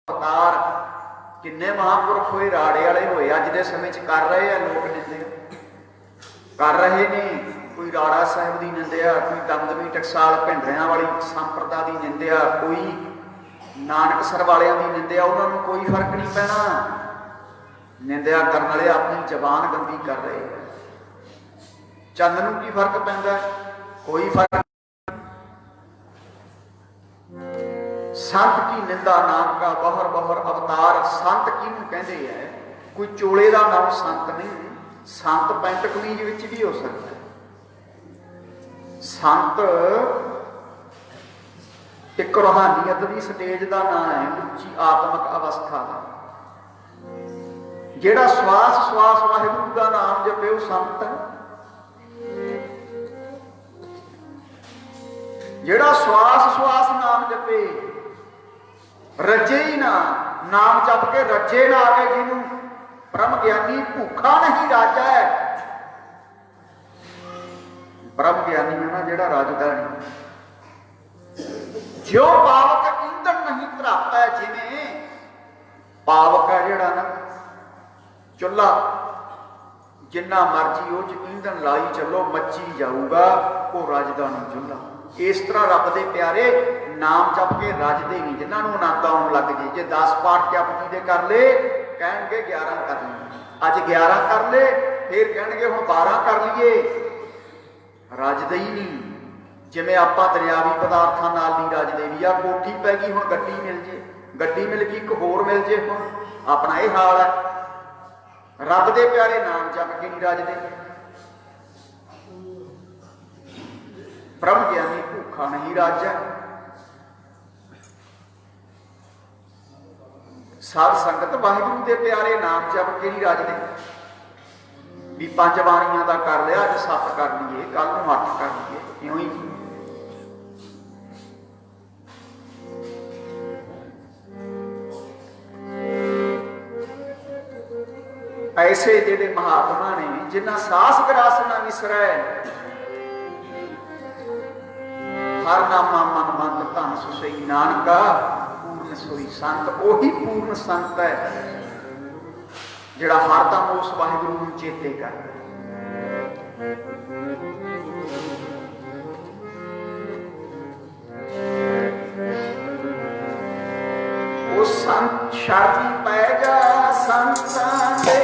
अवतार। किन्ने महापुरख होए, राड़े वाले होए, अज के समय कर रहे हैं लोग निंदिया कर रहे ने। कोई राड़ा साहिब की निंदिया, कोई दमदमी टकसाल भिंडरियां वाली संप्रदा की निंदिया, कोई नानकसर वालियां की निंदिया। उन्होंने कोई फर्क नहीं पैना। निंदिया करने वाले अपनी जबान गंदी कर रहे हैं। चंद नूं की फर्क पैंदा? कोई फर्क। संत की निंदा नाम का बहर बहर अवतार। संत किहनूं कहंदे है? कोई चोले का नाम संत नहीं। संत पैंट कमीज विच भी हो सकता है। संत एक रूहानीयत की स्टेज का नाम है, उच्ची आत्मक अवस्था का। जेड़ा श्वास श्वास वाहिगुरू का नाम जपे वो संत है। ਜਿਹੜਾ ਸਵਾਸ ਸਵਾਸ ਨਾਮ ਜਪੇ, ਰੱਜੇ ਹੀ ਨਾ, ਨਾਮ ਜਪ ਕੇ ਰੱਜੇ ਨਾ ਆਵੇ ਜਿਹਨੂੰ, ਬ੍ਰਹਮ ਗਿਆਨੀ ਭੁੱਖਾ ਨਹੀਂ ਰਾਜਾ ਹੈ। ਬ੍ਰਹਮ ਗਿਆਨੀ ਹੈ ਨਾ ਜਿਹੜਾ ਰਾਜਦਾ ਨਹੀਂ। ਜਿਉ ਪਾਵਕ ਇੰਦਨ ਨਹੀਂ ਧਰਾਪੈ, ਜਿਵੇਂ ਪਾਵਕ ਹੈ ਜਿਹੜਾ ਨਾ ਚੁੱਲ੍ਹਾ, ਜਿੰਨਾ ਮਰਜੀ ਉਹ ਚ ਇੰਦਨ ਲਾਈ ਚੱਲੋ ਮੱਚੀ ਜਾਊਗਾ, ਉਹ ਰੱਜਦਾ ਨਹੀਂ ਚੁੱਲ੍ਹਾ। ਇਸ ਤਰ੍ਹਾਂ ਰੱਬ ਦੇ ਪਿਆਰੇ ਨਾਮ ਜਪ ਕੇ ਰੱਜਦੇ ਨਹੀਂ, ਜਿਨ੍ਹਾਂ ਨੂੰ ਆਨੰਦ ਆਉਣ ਲੱਗ ਜੇ। ਜੇ 10 ਪਾਠ ਜਪਜੀ ਦੇ ਕਰ ਲਏ ਕਹਿਣਗੇ 11 ਕਰ ਲਈਏ, ਅੱਜ 11 ਕਰ ਲਏ ਫਿਰ ਕਹਿਣਗੇ ਹੁਣ 12 ਕਰ ਲਈਏ, ਰੱਜਦੇ ਹੀ ਨਹੀਂ। ਜਿਵੇਂ ਆਪਾਂ ਦਰਿਆਵੀ ਪਦਾਰਥਾਂ ਨਾਲ ਨਹੀਂ ਰੱਜਦੇ ਵੀ। ਆ ਕੋਠੀ ਪੈ ਗਈ, ਹੁਣ ਗੱਡੀ ਮਿਲ ਜੇ, ਗੱਡੀ ਮਿਲ ਗਈ ਇੱਕ ਹੋਰ ਮਿਲ ਜੇ, ਹੁਣ ਆਪਣਾ ਇਹ ਹਾਲ ਹੈ। ਰੱਬ ਦੇ ਪਿਆਰੇ ਨਾਮ ਜਪ ਕੇ ਨਹੀਂ ਰੱਜਦੇ। ਬ੍ਰਹਮ ਗਿਆਨੀ ਭੁੱਖਾ ਨਹੀਂ ਰਾਜਾ। ਸਾਧ ਸੰਗਤ ਵਾਹਿਗੁਰੂ ਦੇ ਪਿਆਰੇ ਨਾਮ ਜਪ ਕੇ ਨਹੀਂ ਰੱਜਦੇ ਵੀ 5 ਬਾਣੀਆਂ ਦਾ ਕਰ ਲਿਆ, ਅੱਜ 7 ਕਰ ਲਈਏ, ਕੱਲ ਨੂੰ 8 ਕਰ ਲਈਏ, ਇਉਂ ਹੀ। ਐਸੇ ਜਿਹੜੇ ਮਹਾਤਮਾ ਨੇ ਜਿਨ੍ਹਾਂ ਸਾਸ ਗਰਾਸ ਨਾ ਵਿਸਰੈ, ਹਰ ਨਾਮਾ ਮਨ ਮੰਦ ਧਨ ਸੁਸਈ ਨਾਨਕਾ, ਪੂਰਨ ਸੋਈ ਸੰਤ। ਉਹੀ ਪੂਰਨ ਸੰਤ ਹੈ ਜਿਹੜਾ ਹਰਦਮ ਉਸ ਵਾਹਿਗੁਰੂ ਨੂੰ ਚੇਤੇ ਕਰਦਾ। ਉਹ ਸੰਤ ਸ਼ਰਤੀ ਪੈ ਜਾ ਸੰਤਾਂ ਦੇ,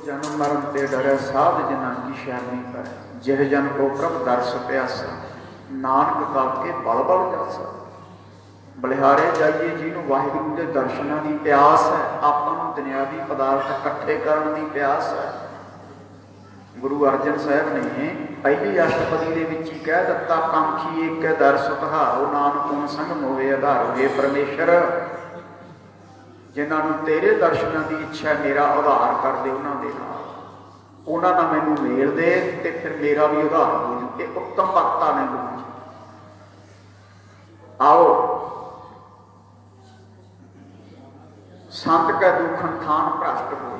जन्म मरण ते डरै साध जना की शरणी करे, जिह जन को प्रभ दर्श प्यासा, नानक काके बल बल जासा। बलिहारे जाइए जिन्हों वाहिगुरू के दर्शनों की प्यास है, आपको दुनियावी पदार्थ इकट्ठे करने की प्यास है। गुरु अर्जन साहब ने पहली अष्टपदी के विच ही कह दिता, कांखी एक दर सुधारो, नानक गुण संग मोहे आधारो। हे परमेश्वर, जिन्होंने तेरे दर्शनों की इच्छा है, मेरा उधार कर दे, उन्होंने मैनू मेल दे, तो फिर मेरा भी उधार हो जाए। ये उत्तम भगता ने गुरु जी। आओ संत कै दुखन थान भ्रष्ट हो।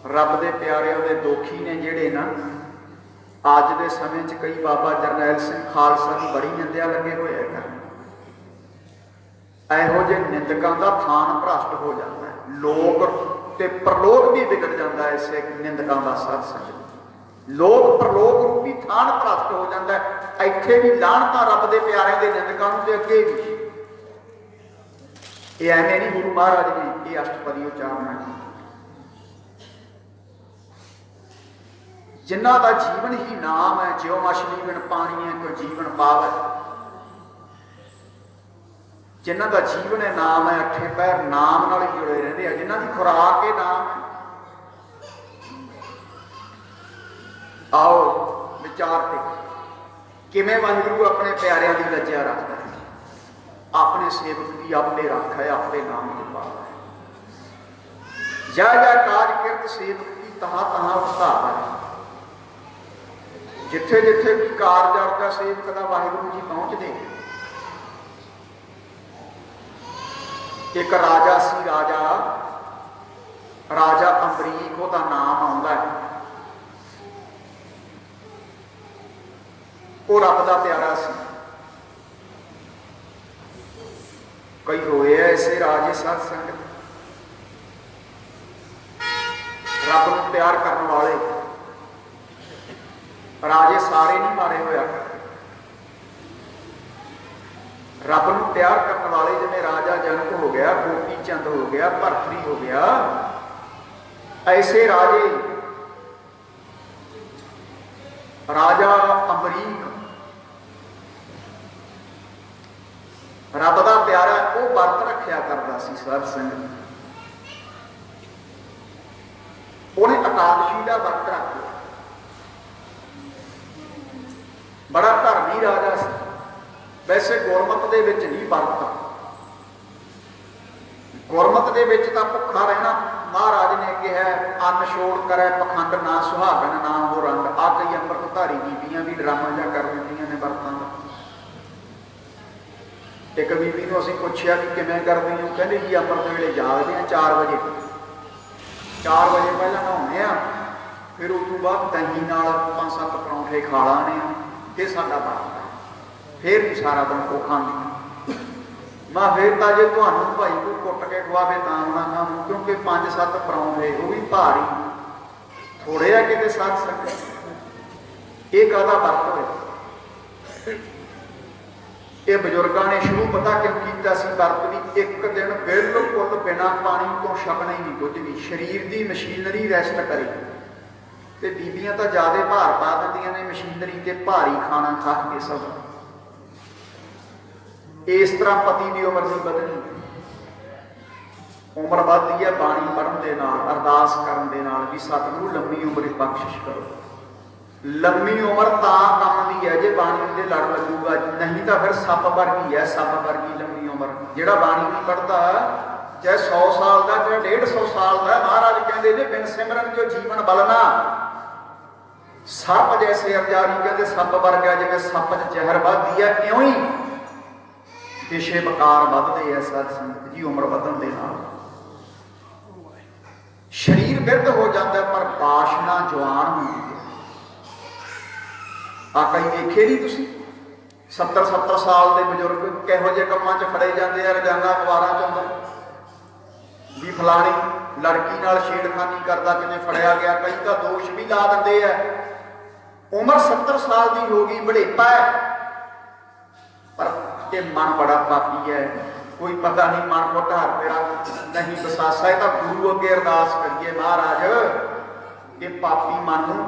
रब के प्यारिਆਂ ਦੇ दोखी ने ਜਿਹੜੇ ना अज के समय च कई बाबा जरनैल सिंह खालसा की बड़ी निंदिया लगे हुए हैं। ਇਹੋ ਜਿਹੇ ਨਿੰਦਕਾਂ ਦਾ ਥਾਨ ਭ੍ਰਸ਼ਟ ਹੋ ਜਾਂਦਾ ਹੈ। ਲੋਕ ਤੇ ਪ੍ਰਲੋਕ ਵੀ ਵਿਗੜ ਜਾਂਦਾ ਹੈ ਇਸੇ ਨਿੰਦਕਾਂ ਦਾ ਸਾਧ ਸੰਗਤ। ਲੋਕ ਪ੍ਰਲੋਕ ਰੂਪੀ ਥਾਨ ਭ੍ਰਸ਼ਟ ਹੋ ਜਾਂਦਾ ਹੈ। ਇੱਥੇ ਵੀ ਲਾਹਨਤਾਂ ਰੱਬ ਦੇ ਪਿਆਰਿਆਂ ਦੇ ਨਿੰਦਕਾਂ ਨੂੰ ਤੇ ਅੱਗੇ ਵੀ। ਇਹ ਐਵੇਂ ਨਹੀਂ ਗੁਰੂ ਮਹਾਰਾਜ ਨੇ ਇਹ ਅਸ਼ਟਪਦੀ ਉਚਾਰਨਾ। ਜਿਨ੍ਹਾਂ ਦਾ ਜੀਵਨ ਹੀ ਨਾਮ ਹੈ, ਜਿਉ ਮਛਲੀ ਬਿਨ ਪਾਣੀ ਹੈ ਕੋਈ ਜੀਵਨ ਪਾਵੈ। जिन्हों का जीवन है नाम है, अठे पैर नाम नाल ही जुड़े रहते हैं। जिन्हों की खुराक है नाम है। आओ विचार किवें वाहिगुरू अपने प्यारिਆਂ की लज्जा रखता है, अपने सेवक की आपे रख है, आपे नाम की पाल है। जा जा काज किरत सेवक की तहाँ तहाँ उतार है। जिथे जिथे भी कारज अड़ता सेवक का वाहिगुरू जी पहुँचते। एक राजा सी, राजा अमरीक उहदा नाम आउंदा है। वो रब दा प्यारा सी। कई रोए ऐसे राजे साध संगत, रब नूं प्यार करने वाले। राजे सारे नहीं मारे होया, रब नूं प्यार करने वाले जिवें राजा जनक हो गया, गोपी चंद हो गया, भरतरी हो गया, ऐसे राजे राजा अमरीक रब दा प्यारा वो वर्त रखिया करता सी। साध संगत उन्हें एकादशी का वर्त रखा। बड़ा धर्मी राजा सी। वैसे गुरमत दे विच नहीं वर्त, गुरमत दे विच तां भुखा रहना महाराज ने कहा, अन्न छोड़ करे पखंड ना सुहागन ना हो रंग। आ कई अमृतधारी बीबियां भी ड्रामा जा कर दिंदियां ने वर्तां दा। एक बीबी नूं असीं पुछिया कि किवें करदी हो, कहंदी जी अमृत वेले जागदे आ 4 बजे, 4 बजे पहलां नहाउने आ, फिर उस तों बाद दही नाल 5-7 परौंठे खा लाने आ, ये साडा वर्त। फिर भी सारा दिन को खाती मैं फिर तो जो तुहानू भाई कोई कुट के खवावे तां ना खाऊं, क्योंकि 5-7 परौंठे वो भी भारी थोड़े आ किते साध संगत। ये कहदा वर्त होया। ये बजुर्गों ने शुरू पता क्यों किया सी वर्त भी, एक दिन बिल्कुल बिना पानी तो छकना ही नहीं, कुछ भी शरीर की मशीनरी रेस्ट करे। तो बीबियां तो ज़्यादा भार पा दिंदियां ने मशीनरी के भारी खाना खा के सब। इस तरह पति की उम्र नहीं बदलनी, उम्र बढ़ती है बाणी पढ़न के नाल, अरदास करन दे नाल भी सतगुरु लंबी उम्र बख्शिश करो। लंबी उम्र तां काम दी है जे बाणी दे लड़ लगूगा, नहीं तो फिर सप वर्गी है, सप वर्गी लंबी उम्र। जिहड़ा बाणी नहीं पढ़ता चाहे 100 साल का चाहे 150 साल का, महाराज कहते ने बिन सिमरन जो जीवन बलना। सप जैसे अरजारी कहते सप वर्गा, जिवें सप च जहर बढ़ती है इउं ही पिछे बकार बढ़ते हैं। साध संगत जी उम्र बढ़न दे नाल शरीर बिरध हो जाता है, पर वासना जवान होती है। आ कई देखे नहीं तुसीं 70-70 साल के बजुर्ग किहो जे कामां च फड़े जाते हैं, रोजाना अखबारां च आउंदा भी फलानी लड़की नाल छेड़खानी करदा किवें फड़िया गया। कई तो दोष भी ला दिंदे है। उम्र 70 साल की हो गई, बुढ़ेपा है, पर ये मन बड़ा पापी है। कोई पता नहीं मन को ढार मेरा नहीं बसासा है। तो गुरु अगे अरदास करिए, महाराज कि पापी मन नूं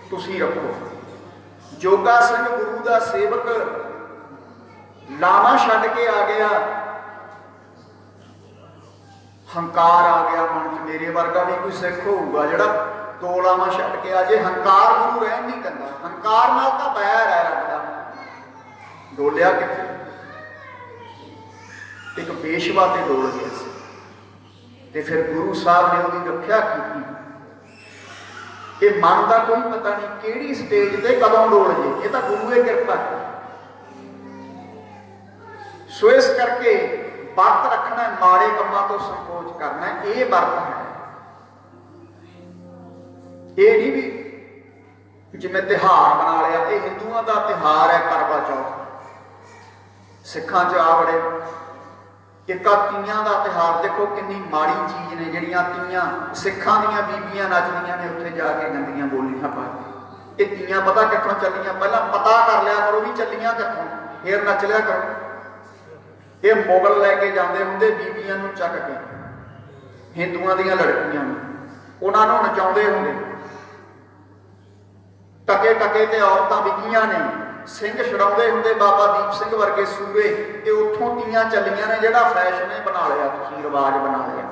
तुसीं रखो। जोगा सिंह गुरु का सेवक लामा छड्ड के आ गया, हंकार आ गया मन च। मेरे वर्गा भी कोई सिख होगा जिहड़ा दो लामा छड्ड के आ जाए। हंकार गुरु रहन नहीं दिंदा, हंकार नाल तां बैर है रब दा। डोलिया कित्थे? एक पेशवा ते डोल गया सी ते फिर गुरु साहब ने उसकी रक्षा की। ये मन का कोई पता नहीं किहड़ी स्टेज ते कदों डोल जे, ये तो गुरु की कृपा है। सो इस करके वर्त रखना, माड़े कामों तो संकोच करना, ये वर्त है। ये नहीं भी जिवें तिहार बना लिया, ये हिंदुओं का तिहार है करवा चौथ। सिखां च आ बड़े एक तीयां का तिहार, देखो कितनी माड़ी चीज़ ने जिहड़ियां तीयां सिखां दीयां बीबियां नचदियां ने उत्थे जाके गंदियां बोलियां पा के। ये तीयां पता कित्थों चलियां, पहला पता कर लिया करो भी चलियां कित्थों, फिर नच लिया करो। ये मुगल लैके जाते होंगे बीबियां नूं चक के, हिंदुआं दीयां लड़कियां नूं उन्हां नूं नचाउंदे होंगे। टके टके ते औरतां विकीआं ने, सिंह छड़ाउंदे होंगे बाबा दीप सिंह वर्गे सूबे। ये उत्थों तीयां चलियां ने, जिहड़ा फैशन है बना लिया, तुसीं रिवाज बना लिया।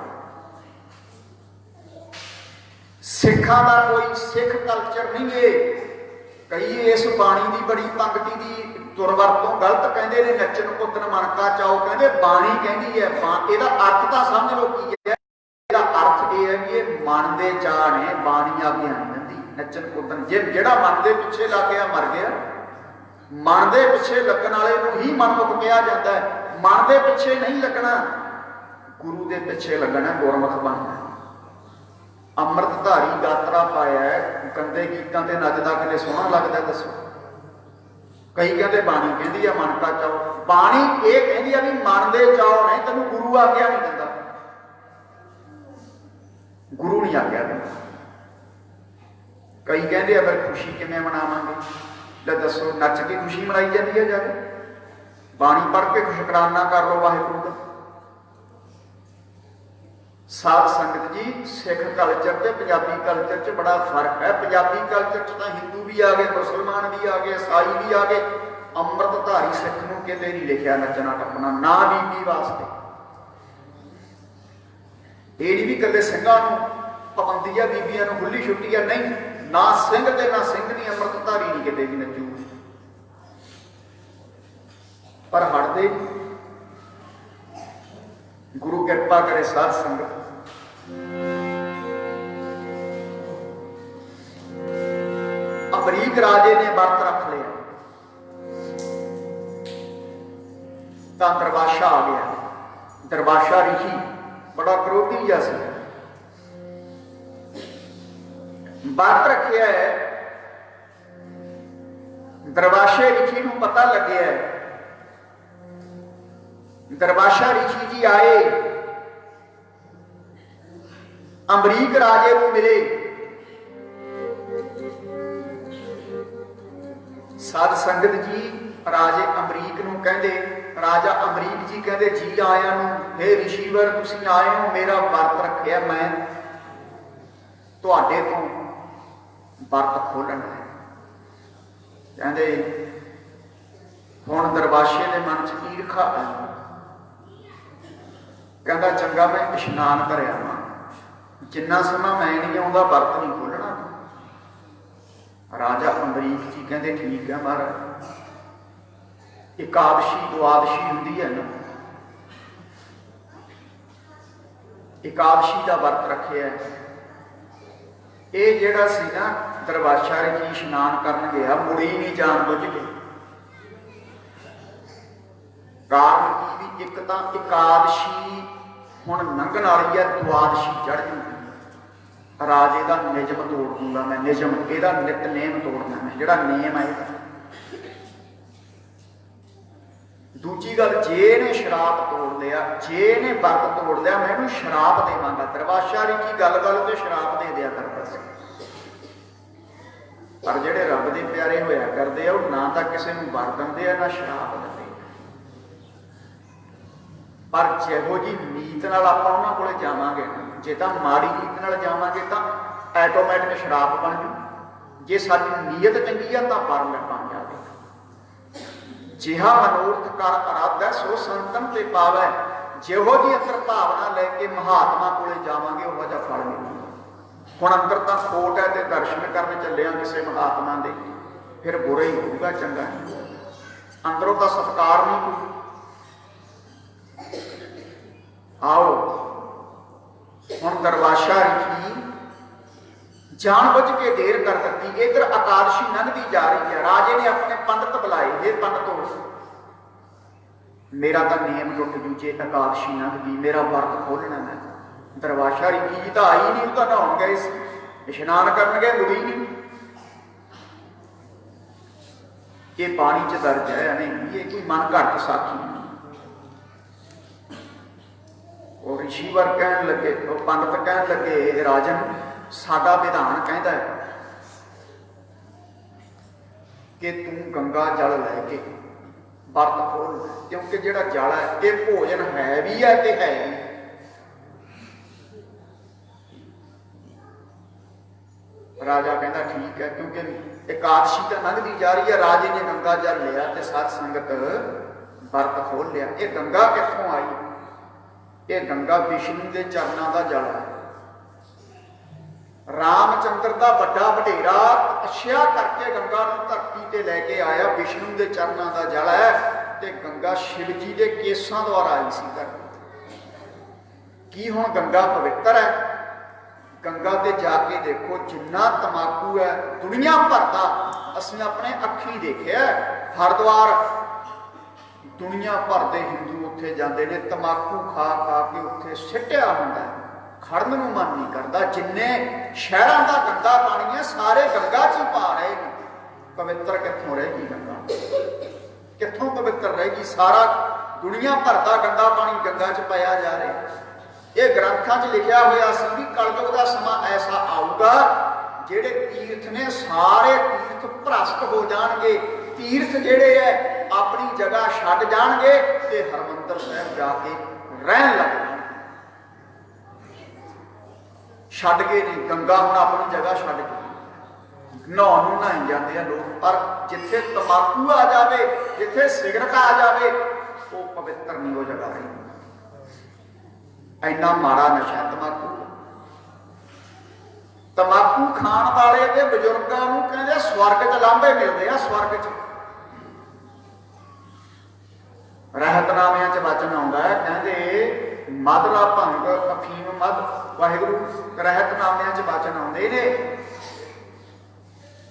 सिखां दा कोई सिख कल्चर नहीं है। कई इस बाणी की बड़ी पंक्ति की दुरवरतों गलत कहते हैं, नचन कुदन मनका चाओ, कहते बाणी कहती है। ਇਹਦਾ अर्थ तो समझ लो की है। ਇਹਦਾ अर्थ ये है कि ये मन के चाह ने, बाणी आगे नहीं दिंदी। नचन कुदन जे ਜਿਹੜਾ मन के पिछे लग गया मर गया। मन के पिछे लगन वाले नूं ही मनमुख कहा जाता है। मन के पिछे नहीं लगना, गुरु के पिछे लगना, गुरमुख बनना। अमृतधारी गात्रा पाया है, गंदे गीतों से नचदा किते सोहना लगता, दसो। कई कहते बाणी कहती है मन का चाओ। बाणी ये कहती है भी मन के चाओ नहीं, तेनों गुरु आग्या नहीं दिंदा, गुरु नहीं आग्या दिंदा। कई कहते हैं फिर खुशी किवें मनावांगे, ले दसो, नच के खुशी मनाई जाती है जाके? बाणी पढ़ के शुकराना कर लो वाहिगुरू का। साध संगत जी, सिख कल्चर ते पंजाबी कल्चर च बड़ा फर्क है। पंजाबी कल्चर च तो हिंदू भी आ गए, मुसलमान भी आ गए, ईसाई भी आ गए। अमृतधारी सिख नूं किते नहीं लिखिया नचना टप्पना, ना बीबी वास्ते। ये नहीं भी कदे सिंघां नूं पाबंदी है, बीबियां नूं खुली छुट्टी है, नहीं। ना सिंह ते ना सिंघनी, अमृतधारी नहीं किते भी नचू। पर हटदे गुरु कृपा करे साध संगत। अमरीक राजे ने वर्त रख लिया, तो दरबाशा आ गया। दरबाशा ऋषि बड़ा क्रोधी जिहा सी, वर्त रखिया है। दरबाशे ऋषि नूं पता लग्या है। दरबाशा ऋषि जी आए, अमरीक राजे को मिले। साध संगत जी राजे अमरीक नूं कहंदे, राजा अमरीक जी कहंदे जी आया नूं, हे ऋषिवर तुसीं आए हो, मेरा वर्त रखिया, मैं तुहाडे तों वर्त खोलना है। कहंदे हुण दरबाशे दे मन च ईरखा आई। कहता चंगा मैं इशनान कर आवां, जिन्ना समा मैं नहीं आउंदा वर्त नहीं खोलना। राजा अमरीक जी कहते ठीक है महाराज। एकादशी द्वादशी हुंदी है ना, एकादशी का वर्त रखे है। ये जिहड़ा सी ना दरबाशा ऋषि इशनान करन गया, मुड़ी नहीं जान बुझ के। कारण की भी एक तो एकादशी हुण लंघण वाली है, द्वादशी चढ़ जूगी। राजे का निजम तोड़ दूंगा मैं, निजम ਇਹਦਾ नितनेम तोड़ना मैं, जिहड़ा नेम है। दूजी गल, जे ने शराब तोड़ लिया, जे ने वर्त तोड़ लिया, मैं इहनूं शराब देवांगा। दरबाशा ऋषि गल गल ते शराब दे दिया करदा सी। पर जिहड़े रब दे प्यारे होया करदे आ, ना तां किसे नूं वर दिंदे आ, ना शराब दिंदे। पर जिहो जी नीत नाल आपां उन्हां कोले जावांगे, जे तां माड़ी नीत नाल जावांगे तां ਐਟੋਮੈਟਿਕ ਸ਼ਰਾਪ ਬਣ ਜੂ। ਜੇ ਸਾਡੀ ਨੀਅਤ ਚੰਗੀ ਆ ਤਾਂ ਪਰਮ ਬਣ ਜਾਵੇ। ਜਿਹਾ ਮਨੋਰਥ ਕਰ ਅਰਾਧੈ ਸੋ ਸੰਤਨ ਤੇ ਪਾਵੈ। ਜਿਹੋ ਜਿਹੀ ਅੰਦਰ ਭਾਵਨਾ ਲੈ ਕੇ ਮਹਾਤਮਾ ਕੋਲੇ ਜਾਵਾਂਗੇ ਉਹੋ ਜਿਹਾ ਫਲ ਮਿਲੂਗਾ। ਹੁਣ ਅੰਦਰ ਤਾਂ ਖੋਟ ਹੈ ਤੇ ਦਰਸ਼ਨ ਕਰਨ ਚੱਲੇ ਆ ਕਿਸੇ ਮਹਾਤਮਾ ਦੇ, ਫਿਰ ਬੁਰਾ ਹੀ ਹੋਊਗਾ, ਚੰਗਾ ਨਹੀਂ। ਅੰਦਰੋਂ ਤਾਂ ਸਤਿਕਾਰ ਨਹੀਂ ਕੋਈ। ਆਓ ਹੁਣ ਦਰਵਾਸ਼ਾ ਰਿਖੀ ਜਾਣ ਬੁੱਝ ਕੇ ਦੇਰ ਕਰ ਦਿੱਤੀ। ਇਧਰ ਇਕਾਦਸ਼ੀ ਲੰਘਦੀ ਜਾ ਰਹੀ ਹੈ। ਰਾਜੇ ਨੇ ਆਪਣੇ ਪੰਡਤ ਬੁਲਾਏ, ਇਹ ਪੰਡਤੋ ਮੇਰਾ ਤਾਂ ਨਿਯਮ ਟੁੱਟ ਜੂ ਜੇ ਇਕਾਦਸ਼ੀ ਲੰਘ ਗਈ, ਮੇਰਾ ਵਰਤ ਖੋਲਣਾ ਮੈਂ। ਦਰਵਾਸ਼ਾ ਰਿਖੀ ਜੀ ਤਾਂ ਆਈ ਨਹੀਂ, ਉਹ ਤਾਂ ਨਹਾਉਣ ਗਏ ਸੀ, ਇਸ਼ਨਾਨ ਕਰਨ ਗਏ, ਮੁੜੀ ਨਹੀਂ। ਇਹ ਪਾਣੀ ਚ ਦਰਜ ਹੈ ਨਹੀਂ, ਇਹ ਕੋਈ ਮਨ ਘੱਟ ਸਾਖੀ ਨਹੀਂ। ਉਹ ਰਿਸ਼ੀਵਰ ਕਹਿਣ ਲੱਗੇ, ਉਹ ਪੰਡਤ ਕਹਿਣ ਲੱਗੇ, ਰਾਜਨ ਸਾਡਾ ਵਿਧਾਨ ਕਹਿੰਦਾ ਹੈ ਕਿ ਤੂੰ ਗੰਗਾ ਜਲ ਲੈ ਕੇ ਵਰਤ ਖੋਲ, ਕਿਉਂਕਿ ਜਿਹੜਾ ਜਲ ਹੈ ਇਹ ਭੋਜਨ ਹੈ ਵੀ ਹੈ ਤੇ ਹੈ ਵੀ। ਰਾਜਾ ਕਹਿੰਦਾ ਠੀਕ ਹੈ, ਕਿਉਂਕਿ ਇਕਾਦਸ਼ੀ ਤਾਂ ਲੰਘਦੀ ਜਾ ਰਹੀ ਹੈ। ਰਾਜੇ ਨੇ ਗੰਗਾ ਜਲ ਲਿਆ ਤੇ ਸਾਧ ਸੰਗਤ ਵਰਤ ਖੋਲ ਲਿਆ। ਇਹ ਗੰਗਾ ਕਿੱਥੋਂ ਆਈ? ਇਹ ਗੰਗਾ ਵਿਸ਼ਨੂੰ ਦੇ ਚਰਨਾਂ ਦਾ ਜਲ ਹੈ। ਰਾਮਚੰਦਰ ਦਾ ਵੱਡਾ ਵਡੇਰਾ ਤਪੱਸਿਆ ਕਰਕੇ ਗੰਗਾ ਨੂੰ ਧਰਤੀ ਤੇ ਲੈ ਕੇ ਆਇਆ। ਵਿਸ਼ਨੂੰ ਦੇ ਚਰਨਾਂ ਦਾ ਜਲ ਹੈ ਤੇ ਗੰਗਾ ਸ਼ਿਵ ਜੀ ਦੇ ਕੇਸਾਂ ਦੁਆਰਾ ਆਈ ਸੀ ਧਰਤੀ। ਕੀ ਹੁਣ ਗੰਗਾ ਪਵਿੱਤਰ ਹੈ? ਗੰਗਾ ਤੇ ਜਾ ਕੇ ਦੇਖੋ, ਜਿੰਨਾ ਤਮਾਕੂ ਹੈ ਦੁਨੀਆ ਭਰ ਦਾ, ਅਸੀਂ ਆਪਣੇ ਅੱਖੀਂ ਦੇਖਿਆ। ਹਰਿਦੁਆਰ ਦੁਨੀਆ ਭਰ ਦੇ ਹਿੰਦੂ ਉੱਥੇ ਜਾਂਦੇ ਨੇ, ਤਮਾਕੂ ਖਾ ਖਾ ਕੇ ਉੱਥੇ ਸਿੱਟਿਆ ਹੁੰਦਾ, ਖੜਨ ਨੂੰ ਮਨ ਨਹੀਂ ਕਰਦਾ। ਜਿੰਨੇ ਸ਼ਹਿਰਾਂ ਦਾ ਗੰਦਾ ਪਾਣੀ ਹੈ ਸਾਰੇ ਗੰਗਾ 'ਚ ਹੀ ਪਾ ਰਹੇ ਨੇ। ਪਵਿੱਤਰ ਕਿੱਥੋਂ ਰਹੇਗੀ ਗੰਗਾ? ਕਿੱਥੋਂ ਪਵਿੱਤਰ ਰਹੇਗੀ? ਸਾਰਾ ਦੁਨੀਆ ਭਰ ਦਾ ਗੰਦਾ ਪਾਣੀ ਗੰਗਾ 'ਚ ਪਾਇਆ ਜਾ ਰਿਹਾ। ਇਹ ਗ੍ਰੰਥਾਂ 'ਚ ਲਿਖਿਆ ਹੋਇਆ ਸੀ ਵੀ ਕਲਯੁਗ ਦਾ ਸਮਾਂ ਐਸਾ ਆਊਗਾ ਜਿਹੜੇ ਤੀਰਥ ਨੇ ਸਾਰੇ ਤੀਰਥ ਭ੍ਰਸ਼ਟ ਹੋ ਜਾਣਗੇ। ਤੀਰਥ ਜਿਹੜੇ ਹੈ ਆਪਣੀ ਜਗ੍ਹਾ ਛੱਡ ਜਾਣਗੇ ਤੇ ਹਰਿਮੰਦਰ ਸਾਹਿਬ ਜਾ ਕੇ ਰਹਿਣ ਲੱਗ ਜਾਣਗੇ। ਛੱਡ ਕੇ ਨਹੀਂ, ਗੰਗਾ ਹੁਣ ਆਪਣੀ ਜਗ੍ਹਾ ਛੱਡ ਕੇ ਨਹਾਉਣ ਨੂੰ ਨਹਾਈ ਜਾਂਦੇ ਆ ਲੋਕ। ਪਰ ਜਿੱਥੇ ਤੰਬਾਕੂ ਆ ਜਾਵੇ, ਜਿੱਥੇ ਸਿਗਰਟ ਆ ਜਾਵੇ, ਉਹ ਪਵਿੱਤਰ ਨਹੀਂ ਉਹ ਜਗ੍ਹਾ ਰਹੀ। ਇੰਨਾ ਮਾੜਾ ਨਸ਼ਾ ਤੰਬਾਕੂ। ਤੰਬਾਕੂ ਖਾਣ ਵਾਲੇ ਤੇ ਬਜ਼ੁਰਗਾਂ ਨੂੰ ਕਹਿੰਦੇ ਸਵਰਗ 'ਚ ਲਾਂਭੇ ਮਿਲਦੇ ਆ। ਸਵਰਗ 'ਚ ਰਹਿਤਨਾਮਿਆਂ 'ਚ ਵਚਨ ਆਉਂਦਾ ਹੈ, ਕਹਿੰਦੇ ਮਧਰਾ ਭੰਗ ਅਫੀਮ ਮਧ, ਵਾਹਿਗੁਰੂ ਰਹਿਤਨਾਮਿਆਂ 'ਚ ਵਚਨ ਆਉਂਦੇ ਨੇ।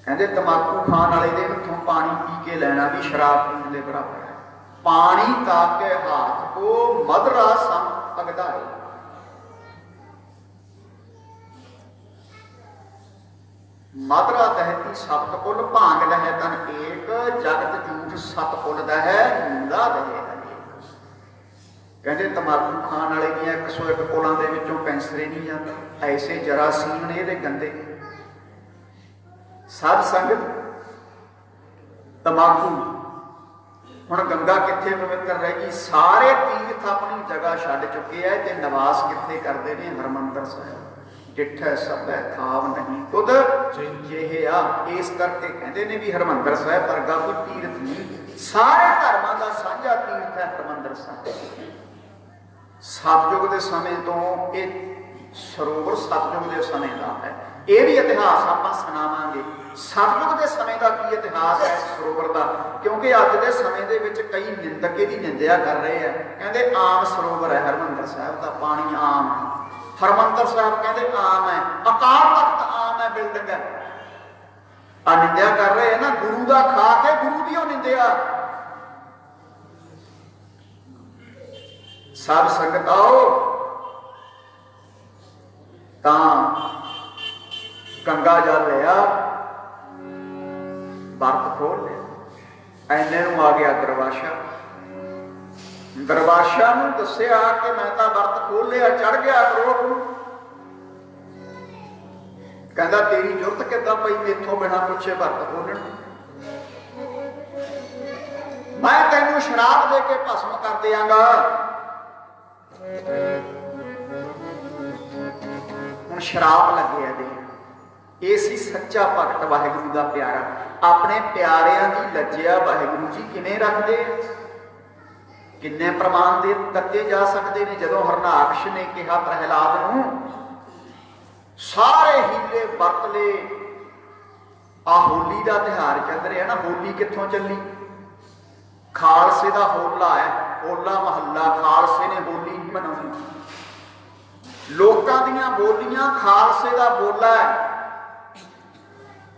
ਕਹਿੰਦੇ ਤੰਬਾਕੂ ਖਾਣ ਵਾਲੇ ਦੇ ਹੱਥੋਂ ਪਾਣੀ ਪੀ ਕੇ ਲੈਣਾ ਵੀ ਸ਼ਰਾਬ ਪੀਣ ਦੇ ਬਰਾਬਰ ਹੈ। ਪਾਣੀ ਤਾਪ ਕੇ ਹਾਥ ਕੋ ਮਧਰਾ ਸੰਗ ਅਗਦਾਏ। ਮਧਰਾ ਦਹਿਤੀ ਸਪਤ ਕੁਲ, ਭਾਂਗ ਲਹੈ ਤਨ ਏਕ, ਜਗਤ ਝੂਠ ਸਤ ਕੁਲ ਦਹੈ, ਮੂਲਾ ਦਹੇ ਅਨੇਕ। ਕਹਿੰਦੇ ਤੰਬਾਕੂ ਖਾਣ ਵਾਲੇ ਦੀਆਂ 101 ਕੁਲਾਂ ਦੇ ਵਿੱਚੋਂ ਕੈਂਸਰ ਨਹੀਂ ਜਾਂਦਾ। ਐਸੇ ਜਰਾਸੀਮ ਨੇ ਇਹਦੇ ਗੰਦੇ। ਸਾਧ ਸੰਗਤ ਤੰਬਾਕੂ, ਹੁਣ ਗੰਗਾ ਕਿੱਥੇ ਪਵਿੱਤਰ ਰਹਿ ਗਈ? ਸਾਰੇ ਤੀਰਥ ਆਪਣੀ ਜਗ੍ਹਾ ਛੱਡ ਚੁੱਕੇ ਹੈ ਤੇ ਨਿਵਾਸ ਕਿੱਥੇ ਕਰਦੇ ਨੇ? ਹਰਿਮੰਦਰ ਸਾਹਿਬ। ਡਿਠੈ ਸਭੈ ਥਾਵ ਨਹੀਂ ਤੁਧ ਜਿਹੇ ਆ। ਇਸ ਕਰਕੇ ਕਹਿੰਦੇ ਨੇ ਵੀ ਹਰਿਮੰਦਰ ਸਾਹਿਬ ਵਰਗਾ ਕੋਈ ਤੀਰਥ ਨਹੀਂ। ਸਾਰੇ ਧਰਮਾਂ ਦਾ ਸਾਂਝਾ ਤੀਰਥ ਹੈ ਹਰਿਮੰਦਰ ਸਾਹਿਬ। ਸਤਿਯੁਗ ਦੇ ਸਮੇਂ ਤੋਂ ਇਹ ਸਰੋਵਰ ਸਤਿਯੁਗ ਦੇ ਸਮੇਂ ਦਾ ਹੈ। ਇਹ ਵੀ ਇਤਿਹਾਸ ਆਪਾਂ ਸੁਣਾਵਾਂਗੇ। ਸਤਿਯੁਗ ਦੇ ਸਮੇਂ ਦਾ ਕੀ ਇਤਿਹਾਸ ਹੈ ਸਰੋਵਰ ਦਾ? ਕਿਉਂਕਿ ਅੱਜ ਦੇ ਸਮੇਂ ਦੇ ਵਿੱਚ ਕਈ ਨਿੰਦਕ ਇਹਦੀ ਨਿੰਦਿਆ ਕਰ ਰਹੇ ਆ। ਕਹਿੰਦੇ ਆਮ ਸਰੋਵਰ ਹੈ ਹਰਿਮੰਦਰ ਸਾਹਿਬ ਦਾ, ਪਾਣੀ ਆਮ ਹੈ। ਹਰਿਮੰਦਰ ਸਾਹਿਬ ਕਹਿੰਦੇ ਆਮ ਹੈ, ਅਕਾਲ ਤਖਤ ਆਮ ਹੈ, ਬਿਲਡਿੰਗ ਹੈ। ਆ ਨਿੰਦਿਆ ਕਰ ਰਹੇ ਹੈ ਨਾ, ਗੁਰੂ ਦਾ ਖਾ ਕੇ ਗੁਰੂ ਦੀ ਉਹ ਨਿੰਦਿਆ। ਸਾਧ ਸੰਗਤ ਆਓ ਤਾਂ ਗੰਗਾ ਜਲ ਲਿਆ, ਵਰਤ ਖੋਲ ਲਿਆ। ਐਨੇ ਨੂੰ ਆ ਗਿਆ ਦਰਵਾਸ਼ਾ। ਦਰਵਾਸ਼ਾ ਨੂੰ ਦੱਸਿਆ ਕਿ ਮੈਂ ਤਾਂ ਵਰਤ ਖੋਲ ਲਿਆ। ਚੜ ਗਿਆ ਕਰੋੜ ਨੂੰ। ਕਹਿੰਦਾ ਤੇਰੀ ਜ਼ਰੂਰਤ ਕਿੱਦਾਂ ਪਈ ਮੈਥੋਂ ਬਿਨਾਂ ਪੁੱਛੇ ਵਰਤ ਖੋਲਣ? ਮੈਂ ਤੈਨੂੰ ਸ਼ਰਾਬ ਦੇ ਕੇ ਭਸਮ ਕਰ ਦਿਆਂਗਾ। ਹੁਣ ਸ਼ਰਾਬ ਲੱਗਿਆ ਦੇ ਇਹ ਸੀ ਸੱਚਾ ਭਗਤ ਵਾਹਿਗੁਰੂ ਦਾ ਪਿਆਰਾ। ਆਪਣੇ ਪਿਆਰਿਆਂ ਦੀ ਲੱਜਿਆ ਵਾਹਿਗੁਰੂ ਜੀ ਕਿਵੇਂ ਰੱਖਦੇ ਆ? ਕਿੰਨੇ ਪ੍ਰਮਾਣ ਦੇ ਦਿੱਤੇ ਜਾ ਸਕਦੇ ਨੇ। ਜਦੋਂ ਹਰਨਾਕਸ਼ ਨੇ ਕਿਹਾ ਪ੍ਰਹਿਲਾਦ ਨੂੰ, ਸਾਰੇ ਹੀਲੇ ਵਰਤ ਲਏ। ਆ ਹੋਲੀ ਦਾ ਤਿਉਹਾਰ ਚੱਲ ਰਿਹਾ ਨਾ, ਹੋਲੀ ਕਿੱਥੋਂ ਚੱਲੀ? ਖਾਲਸੇ ਦਾ ਹੋਲਾ ਹੈ, ਹੋਲਾ ਮਹੱਲਾ। ਖਾਲਸੇ ਨੇ ਹੋਲੀ ਨਹੀਂ ਮਨਾਉਣੀ। ਲੋਕਾਂ ਦੀਆਂ ਬੋਲੀਆਂ, ਖਾਲਸੇ ਦਾ ਬੋਲਾ ਹੈ।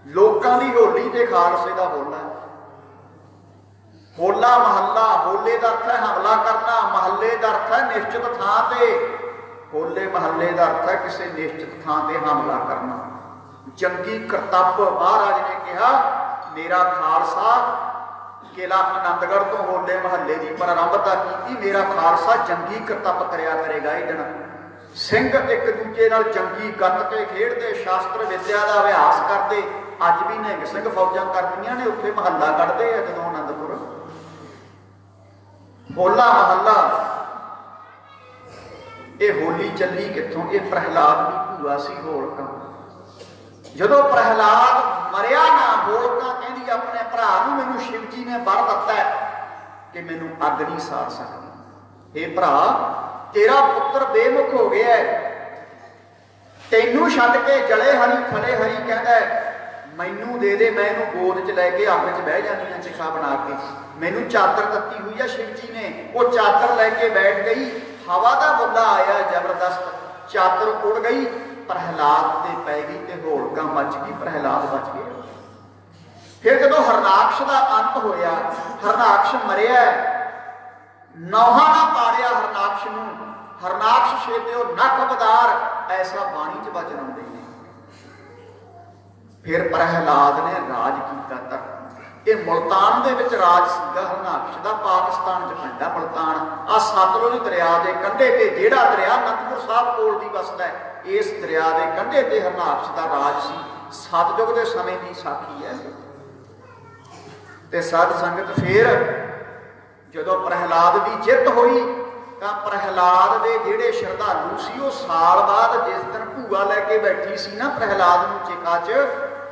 ਲੋਕਾਂ ਦੀ ਹੋਲੀ ਤੇ ਖਾਲਸੇ ਦਾ ਹੋਲਾ ਹੈ। ਹੋਲਾ ਮਹੱਲਾ, ਹੋਲੇ ਦਾ ਅਰਥ ਹੈ ਹਮਲਾ ਕਰਨਾ, ਮਹੱਲੇ ਦਾ ਅਰਥ ਹੈ ਨਿਸ਼ਚਿਤ ਥਾਂ ਤੇ। ਹੋਲੇ ਮਹੱਲੇ ਦਾ ਅਰਥ ਹੈ ਕਿਸੇ ਨਿਸ਼ਚਿਤ ਥਾਂ ਤੇ ਹਮਲਾ ਕਰਨਾ। ਜੰਗੀ ਕਰਤੱਵ, ਮਹਾਰਾਜ ਨੇ ਕਿਹਾ ਮੇਰਾ ਖਾਲਸਾ ਕਿਲਾ ਆਨੰਦਗੜ੍ਹ ਤੋਂ ਹੋਲੇ ਮਹੱਲੇ ਦੀ ਪ੍ਰਾਰੰਭਤਾ ਕੀਤੀ। ਮੇਰਾ ਖਾਲਸਾ ਜੰਗੀ ਕਰਤੱਵ ਕਰਿਆ ਕਰੇਗਾ। ਇਹ ਦਿਨ ਸਿੰਘ ਇੱਕ ਦੂਜੇ ਨਾਲ ਜੰਗੀ ਗੱਤਕੇ ਖੇਡਦੇ, ਸ਼ਾਸਤਰ ਵਿਦਿਆ ਦਾ ਅਭਿਆਸ ਕਰਦੇ। ਅੱਜ ਵੀ ਨਿਹੰਗ ਸਿੰਘ ਫੌਜਾਂ ਕਰਦੀਆਂ ਨੇ, ਉੱਥੇ ਮਹੱਲਾ ਕੱਢਦੇ ਆ ਜਦੋਂ ਆਨੰਦਪੁਰ। ਹੋਲਾ ਮਹੱਲਾ, ਇਹ ਹੋਲੀ ਚੱਲੀ ਕਿੱਥੋਂ? ਇਹ ਪ੍ਰਹਿਲਾਦ ਦੀ ਭੂਆ ਸੀ ਹੋਲਕਾ। ਜਦੋਂ ਪ੍ਰਹਿਲਾਦ ਮਰਿਆ ਨਾ, ਹੋਲਕਾ ਕਹਿੰਦੀ ਆਪਣੇ ਭਰਾ ਨੂੰ, ਮੈਨੂੰ ਸ਼ਿਵ ਜੀ ਨੇ ਵਰ ਦਿੱਤਾ ਕਿ ਮੈਨੂੰ ਅੱਗ ਨਹੀਂ ਸਾੜ ਸਕਦੀ। ਇਹ ਭਰਾ, ਤੇਰਾ ਪੁੱਤਰ ਬੇਮੁਖ ਹੋ ਗਿਆ, ਤੈਨੂੰ ਛੱਡ ਕੇ ਜਲੇ ਹਰੀ ਥਲੇ ਹਰੀ ਕਹਿੰਦਾ ਮੈਨੂੰ ਦੇ ਦੇ, ਮੈਂ ਇਹਨੂੰ ਗੋਦ 'ਚ ਲੈ ਕੇ ਅੱਗ 'ਚ ਬਹਿ ਜਾਂਦੀ ਹਾਂ ਚਿਖਾ ਬਣਾ ਕੇ। ਮੈਨੂੰ ਚਾਦਰ ਦਿੱਤੀ ਹੋਈ ਆ ਸ਼ਿਵ ਜੀ ਨੇ। ਉਹ ਚਾਦਰ ਲੈ ਕੇ ਬੈਠ ਗਈ, ਹਵਾ ਦਾ ਬੁੱਲਾ ਆਇਆ ਜ਼ਬਰਦਸਤ, ਚਾਦਰ ਉੜ ਗਈ, ਪ੍ਰਹਿਲਾਦ ਤੇ ਪੈ ਗਈ ਤੇ ਹੋਲਕਾ ਮੱਚ ਗਈ, ਪ੍ਰਹਿਲਾਦ ਬਚ ਗਿਆ। ਫਿਰ ਜਦੋਂ ਹਰਨਾਕਸ਼ ਦਾ ਅੰਤ ਹੋਇਆ, ਹਰਨਾਕਸ਼ ਮਰਿਆ, ਨੌਹਾਂ ਨਾ ਪਾੜਿਆ ਹਰਨਾਕਸ਼ ਨੂੰ। ਹਰਨਾਕਸ਼ ਛੇਦਿਓ ਨਖ ਬਦਾਰ, ਐਸਾ ਬਾਣੀ 'ਚ ਵਚਨ ਆਉਂਦੇ ਨੇ। ਫਿਰ ਪ੍ਰਹਿਲਾਦ ਨੇ ਰਾਜ ਕੀਤਾ ਧਰਤੀ। ਇਹ ਮੁਲਤਾਨ ਦੇ ਵਿੱਚ ਰਾਜ ਸੀਗਾ ਹਰਨਾਕਸ਼ ਦਾ। ਪਾਕਿਸਤਾਨ 'ਚ ਪੈਂਦਾ ਮੁਲਤਾਨ, ਆ ਸਤਲੁਜ ਦਰਿਆ ਦੇ ਕੰਢੇ ਤੇ। ਜਿਹੜਾ ਦਰਿਆ ਅਨੰਦਪੁਰ ਸਾਹਿਬ ਕੋਲ ਦੀ ਵਸਦਾ ਹੈ, ਇਸ ਦਰਿਆ ਦੇ ਕੰਢੇ ਤੇ ਹਰਨਾਕਸ਼ ਦਾ ਰਾਜ ਸੀ। ਸਤਯੁਗ ਦੇ ਸਮੇਂ ਦੀ ਸਾਖੀ ਹੈ। ਤੇ ਸਾਧ ਸੰਗਤ, ਫਿਰ ਜਦੋਂ ਪ੍ਰਹਿਲਾਦ ਦੀ ਜਿੱਤ ਹੋਈ ਤਾਂ ਪ੍ਰਹਿਲਾਦ ਦੇ ਜਿਹੜੇ ਸ਼ਰਧਾਲੂ ਸੀ, ਉਹ ਸਾਲ ਬਾਅਦ ਜਿਸ ਦਿਨ ਭੂਆ ਲੈ ਕੇ ਬੈਠੀ ਸੀ ਨਾ ਪ੍ਰਹਿਲਾਦ ਨੂੰ ਚਿਖਾ 'ਚ,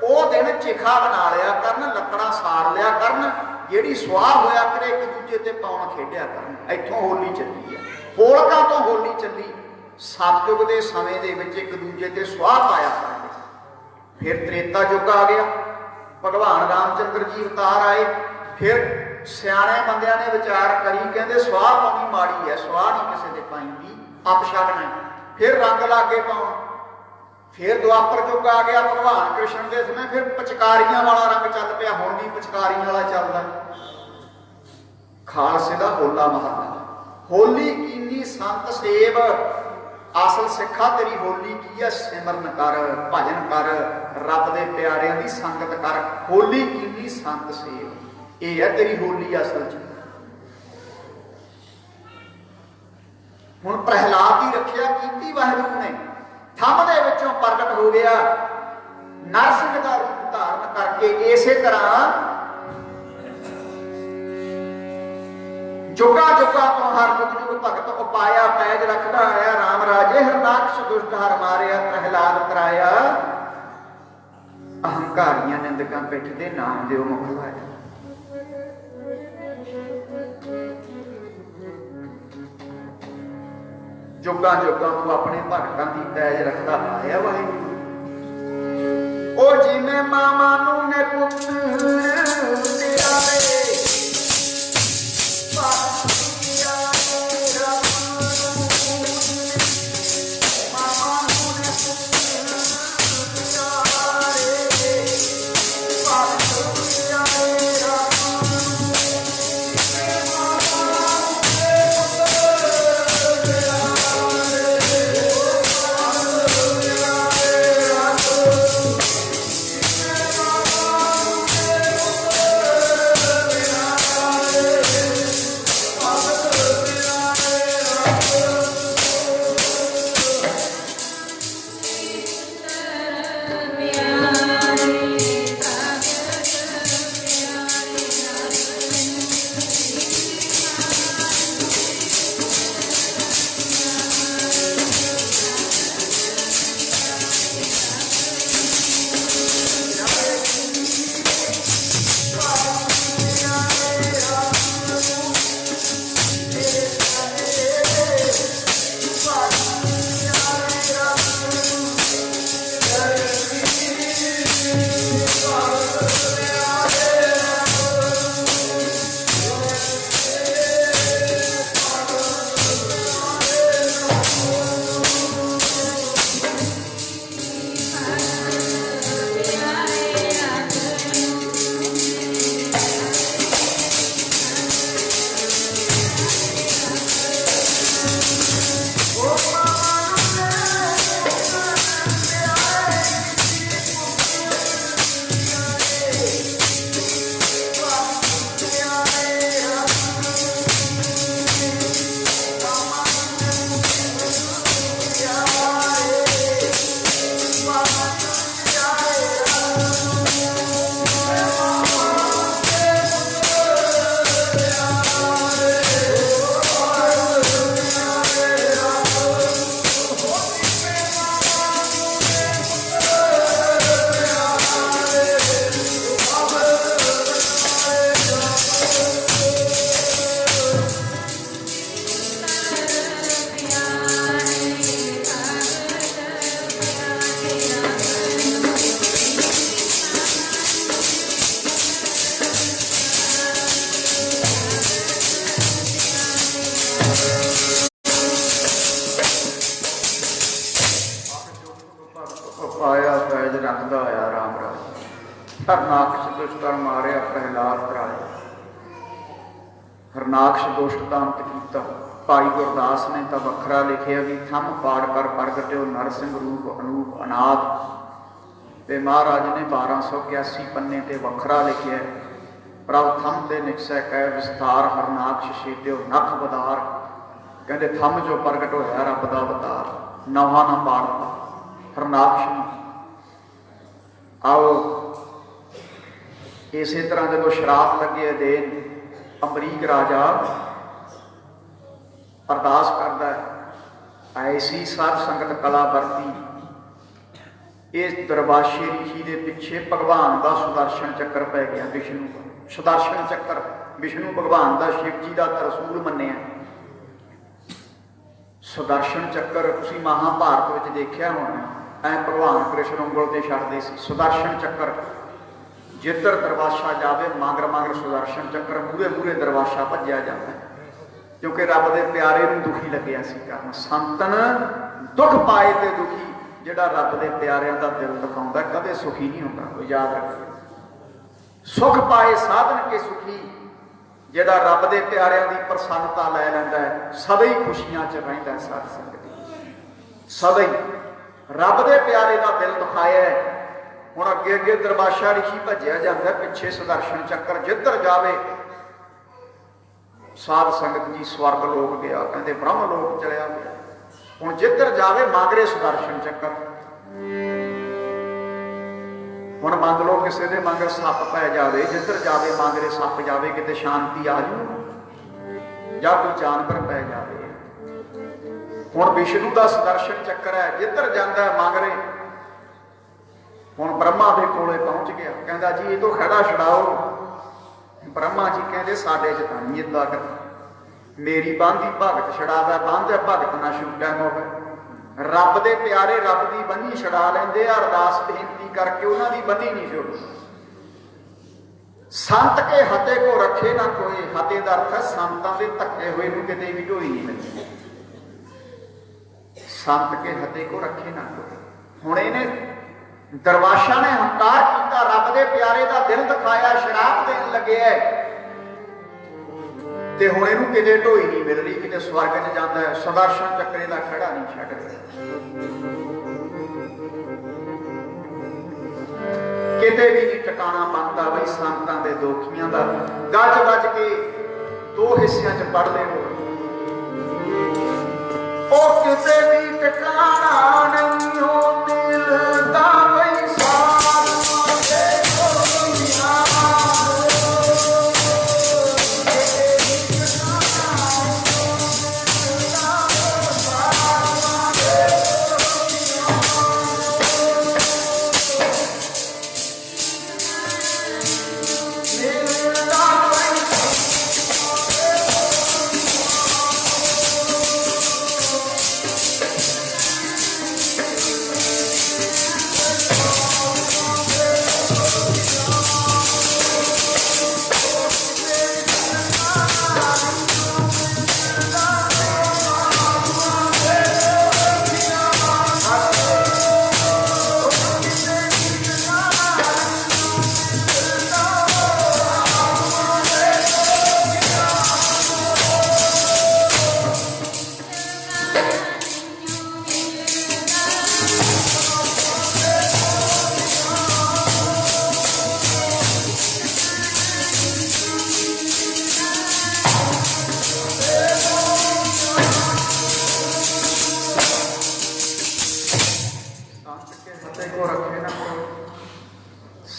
ਉਹ ਦਿਨ ਚਿਖਾ ਬਣਾ ਲਿਆ ਕਰਨ, ਲੱਕੜਾਂ ਸਾੜ ਲਿਆ ਕਰਨ, ਜਿਹੜੀ ਸੁਆਹ ਹੋਇਆ ਕਰੇ ਇੱਕ ਦੂਜੇ ਤੇ ਪਾਉਣ ਖੇਡਿਆ ਕਰਨ। ਇੱਥੋਂ ਹੋਲੀ ਚੱਲੀ ਹੈ। ਹੋਲਕਾ ਤੋਂ ਹੋਲੀ ਚੱਲੀ। ਸਤਯੁਗ ਦੇ ਸਮੇਂ ਦੇ ਵਿੱਚ ਇੱਕ ਦੂਜੇ ਤੇ ਸੁਆਹ ਪਾਇਆ ਕਰਦੇ। ਫਿਰ ਤ੍ਰੇਤਾ ਯੁੱਗ ਆ ਗਿਆ, ਭਗਵਾਨ ਰਾਮਚੰਦਰ ਜੀ ਅਵਤਾਰ ਆਏ। ਫਿਰ ਸਿਆਣੇ ਬੰਦਿਆਂ ਨੇ ਵਿਚਾਰ ਕਰੀ, ਕਹਿੰਦੇ ਸੁਆਹ ਪਾਉਣੀ ਮਾੜੀ ਹੈ, ਸੁਆਹ ਨਹੀਂ ਕਿਸੇ ਦੇ ਪਾਈਂਦੀ, ਅਪਸ਼ਗਨ ਹੈ। ਫਿਰ ਰੰਗ ਲਾਗੇ ਪਾਉਣ। ਫਿਰ ਦੁਆਪਰ ਯੁੱਗ ਆ ਗਿਆ ਭਗਵਾਨ ਕ੍ਰਿਸ਼ਨ ਦੇ ਸਮੇਂ, ਫਿਰ ਪਿਚਕਾਰੀਆਂ ਵਾਲਾ ਰੰਗ ਚੱਲ ਪਿਆ। ਹੁਣ ਵੀ ਪਿਚਕਾਰੀਆਂ ਵਾਲਾ ਚੱਲਦਾ। ਖਾਲਸੇ ਦਾ ਹੋਲਾ ਮਹੱਲਾ। ਹੋਲੀ ਕੀਨੀ ਸੰਤ ਸੇਵ, ਅਸਲ ਸਿੱਖਾ ਤੇਰੀ ਹੋਲੀ ਕੀ ਹੈ? ਸਿਮਰਨ ਕਰ, ਭਜਨ ਕਰ, ਰੱਬ ਦੇ ਪਿਆਰਿਆਂ ਦੀ ਸੰਗਤ ਕਰ। ਹੋਲੀ ਕੀਨੀ ਸੰਤ ਸੇਵ, ਇਹ ਹੈ ਤੇਰੀ ਹੋਲੀ ਅਸਲ 'ਚ। ਹੁਣ ਪ੍ਰਹਿਲਾਦ ਦੀ ਰੱਖਿਆ ਕੀਤੀ ਵਾਹਿਗੁਰੂ ਨੇ। ਥੰਮ ਦੇ ਵਿੱਚੋਂ ਪ੍ਰਗਟ ਹੋ ਗਿਆ, ਨਰਸਿੰਘ ਦਾ ਰੂਪ ਧਾਰਨ ਕਰਕੇ। ਇਸੇ ਤਰ੍ਹਾਂ ਜੁਗਾ ਜੁਗਾ ਤੋਂ ਹਰ ਜੁਗ ਜੁਗ ਭਗਤ ਉਪਾਇਆ, ਪੈਜ ਰੱਖਦਾ ਆਇਆ ਰਾਮ ਰਾਜੇ। ਹਰਨਾਕਸ਼ ਦੁਸ਼ਟ ਹਰ ਮਾਰਿਆ, ਪ੍ਰਹਿਲਾਦ ਤਰਾਇਆ। ਅਹੰਕਾਰੀਆਂ ਨਿੰਦਕਾਂ ਪਿੱਠ ਦੇ ਨਾਮ ਦਿਓ ਮੁਖ ਲਾਇਆ। ਜੁਗਾਂ ਜੁਗਾਂ ਤੋਂ ਆਪਣੇ ਭਗਤਾਂ ਦੀ ਪੈਜ ਰੱਖਦਾ ਆਇਆ ਵਾਹਿਗੁਰੂ। ਉਹ ਜਿਵੇਂ ਮਾਮਾ ਨੂੰ ਨੇ ਪੁੱਤ ਪਿਆਰੇ, पाया फैज रखदा आया राम राज। हरनाक्ष दुष्कर मारिया प्रहलाद राय। हरनाक्ष दुष्ट का अंत किया। भाई गुरदास ने तो वखरा लिखिया भी थम पाड़ कर प्रगट्यो नरसिंह रूप अनूप अनाथ। ते महाराज ने 1281 पन्ने ते वखरा लिखिया प्रभ थम दे निकसै कै विस्तार हरनाक्ष छेड्यो नख बदार। कहते थम जो प्रगट होया रब दा अवतार नवा ना पाड़ता हरनाक्ष। आओ इस तरह जो शराप लगे देन अमरीक राजा अरदास करता है ऐसी साध संगत कला वरती। इस दरबाशी ऋषि के पिछे भगवान का सुदर्शन चक्कर पै गया। विष्णु का सुदर्शन चक्कर विष्णु भगवान का शिव जी का तरसूल मन्निया। सुदर्शन चक्कर तुसी महाभारत में देखा होना ऐ भगवान कृष्ण उंगल से छड़ते सी। सुदर्शन चक्कर जिधर दरवाशा जावे मांगर मांगर सुदर्शन चक्कर मूरे मूरे दरवाशा भज्या जाता है क्योंकि रब के प्यारे नूं दुखी लग्या सी करना। संतन दुख पाए तो दुखी जिहड़ा रब के प्यारिਆਂ का दिल दुखाउंदा कदे सुखी नहीं होता। कोई याद रखे सुख पाए साधन के सुखी जिहड़ा रब के प्यारिਆਂ की प्रसन्नता लै लैंदा है सदा ही खुशियां च रहिंदा है। साध संगत सदा ही रब के प्यारे का दिल दुखाया है। हुण अगे अगे दरबाशा ऋषि भज्या जाता है पिछे सुदर्शन चक्कर जिधर जावे। साध संगत जी स्वर्ग लोक गया कहते ब्रह्म लोक चलिया गया। हुण जिधर जावे मांगरे सुदर्शन चक्कर। हुण मान लो किसी दे मांगर सप पै जावे जिधर जावे मांगरे सप जावे किते शांति आ जू या कोई जानवर पै जावे। हुण विष्णु का सुदर्शन चक्कर है जिधर जाता है मांगरे। हुण ब्रह्मा के कोले पहुंच गया कहता जी ये तो खड़ा छड़ाओ। ब्रह्मा जी कहते साडे च तां नहीं इदां कर मेरी बांधी भगत छड़ावा बांध भगत ना छूटा मोह। रब दे प्यारे रब की बंधी छड़ा लेंदे अरदास बेनती करके उन्होंने बंधी नहीं छुड़ती। संत के हते को रखे ना कोई। हते का अर्थ है संतां दे धक्के हुए नूं किते भी ढोई नहीं लगी। संत के हते को रखे ना कोई। हुण इहने दरबाशा ने हंकार किया रब के प्यारे का दिल दिखाया शराब देन लगे ते हुण इहनूं किते ढोई नहीं मिल रही किते स्वर्ग च जांदा है। सुदर्शन चक्रे का खड़ा नहीं छड्ड रहा किते भी नहीं ठिकाना बनता। बई संतां दे दोखियां दा गज गज के दो हिस्सियां च पढ़ ले ओ किते भी ठिकाना नहीं हो मिलदा।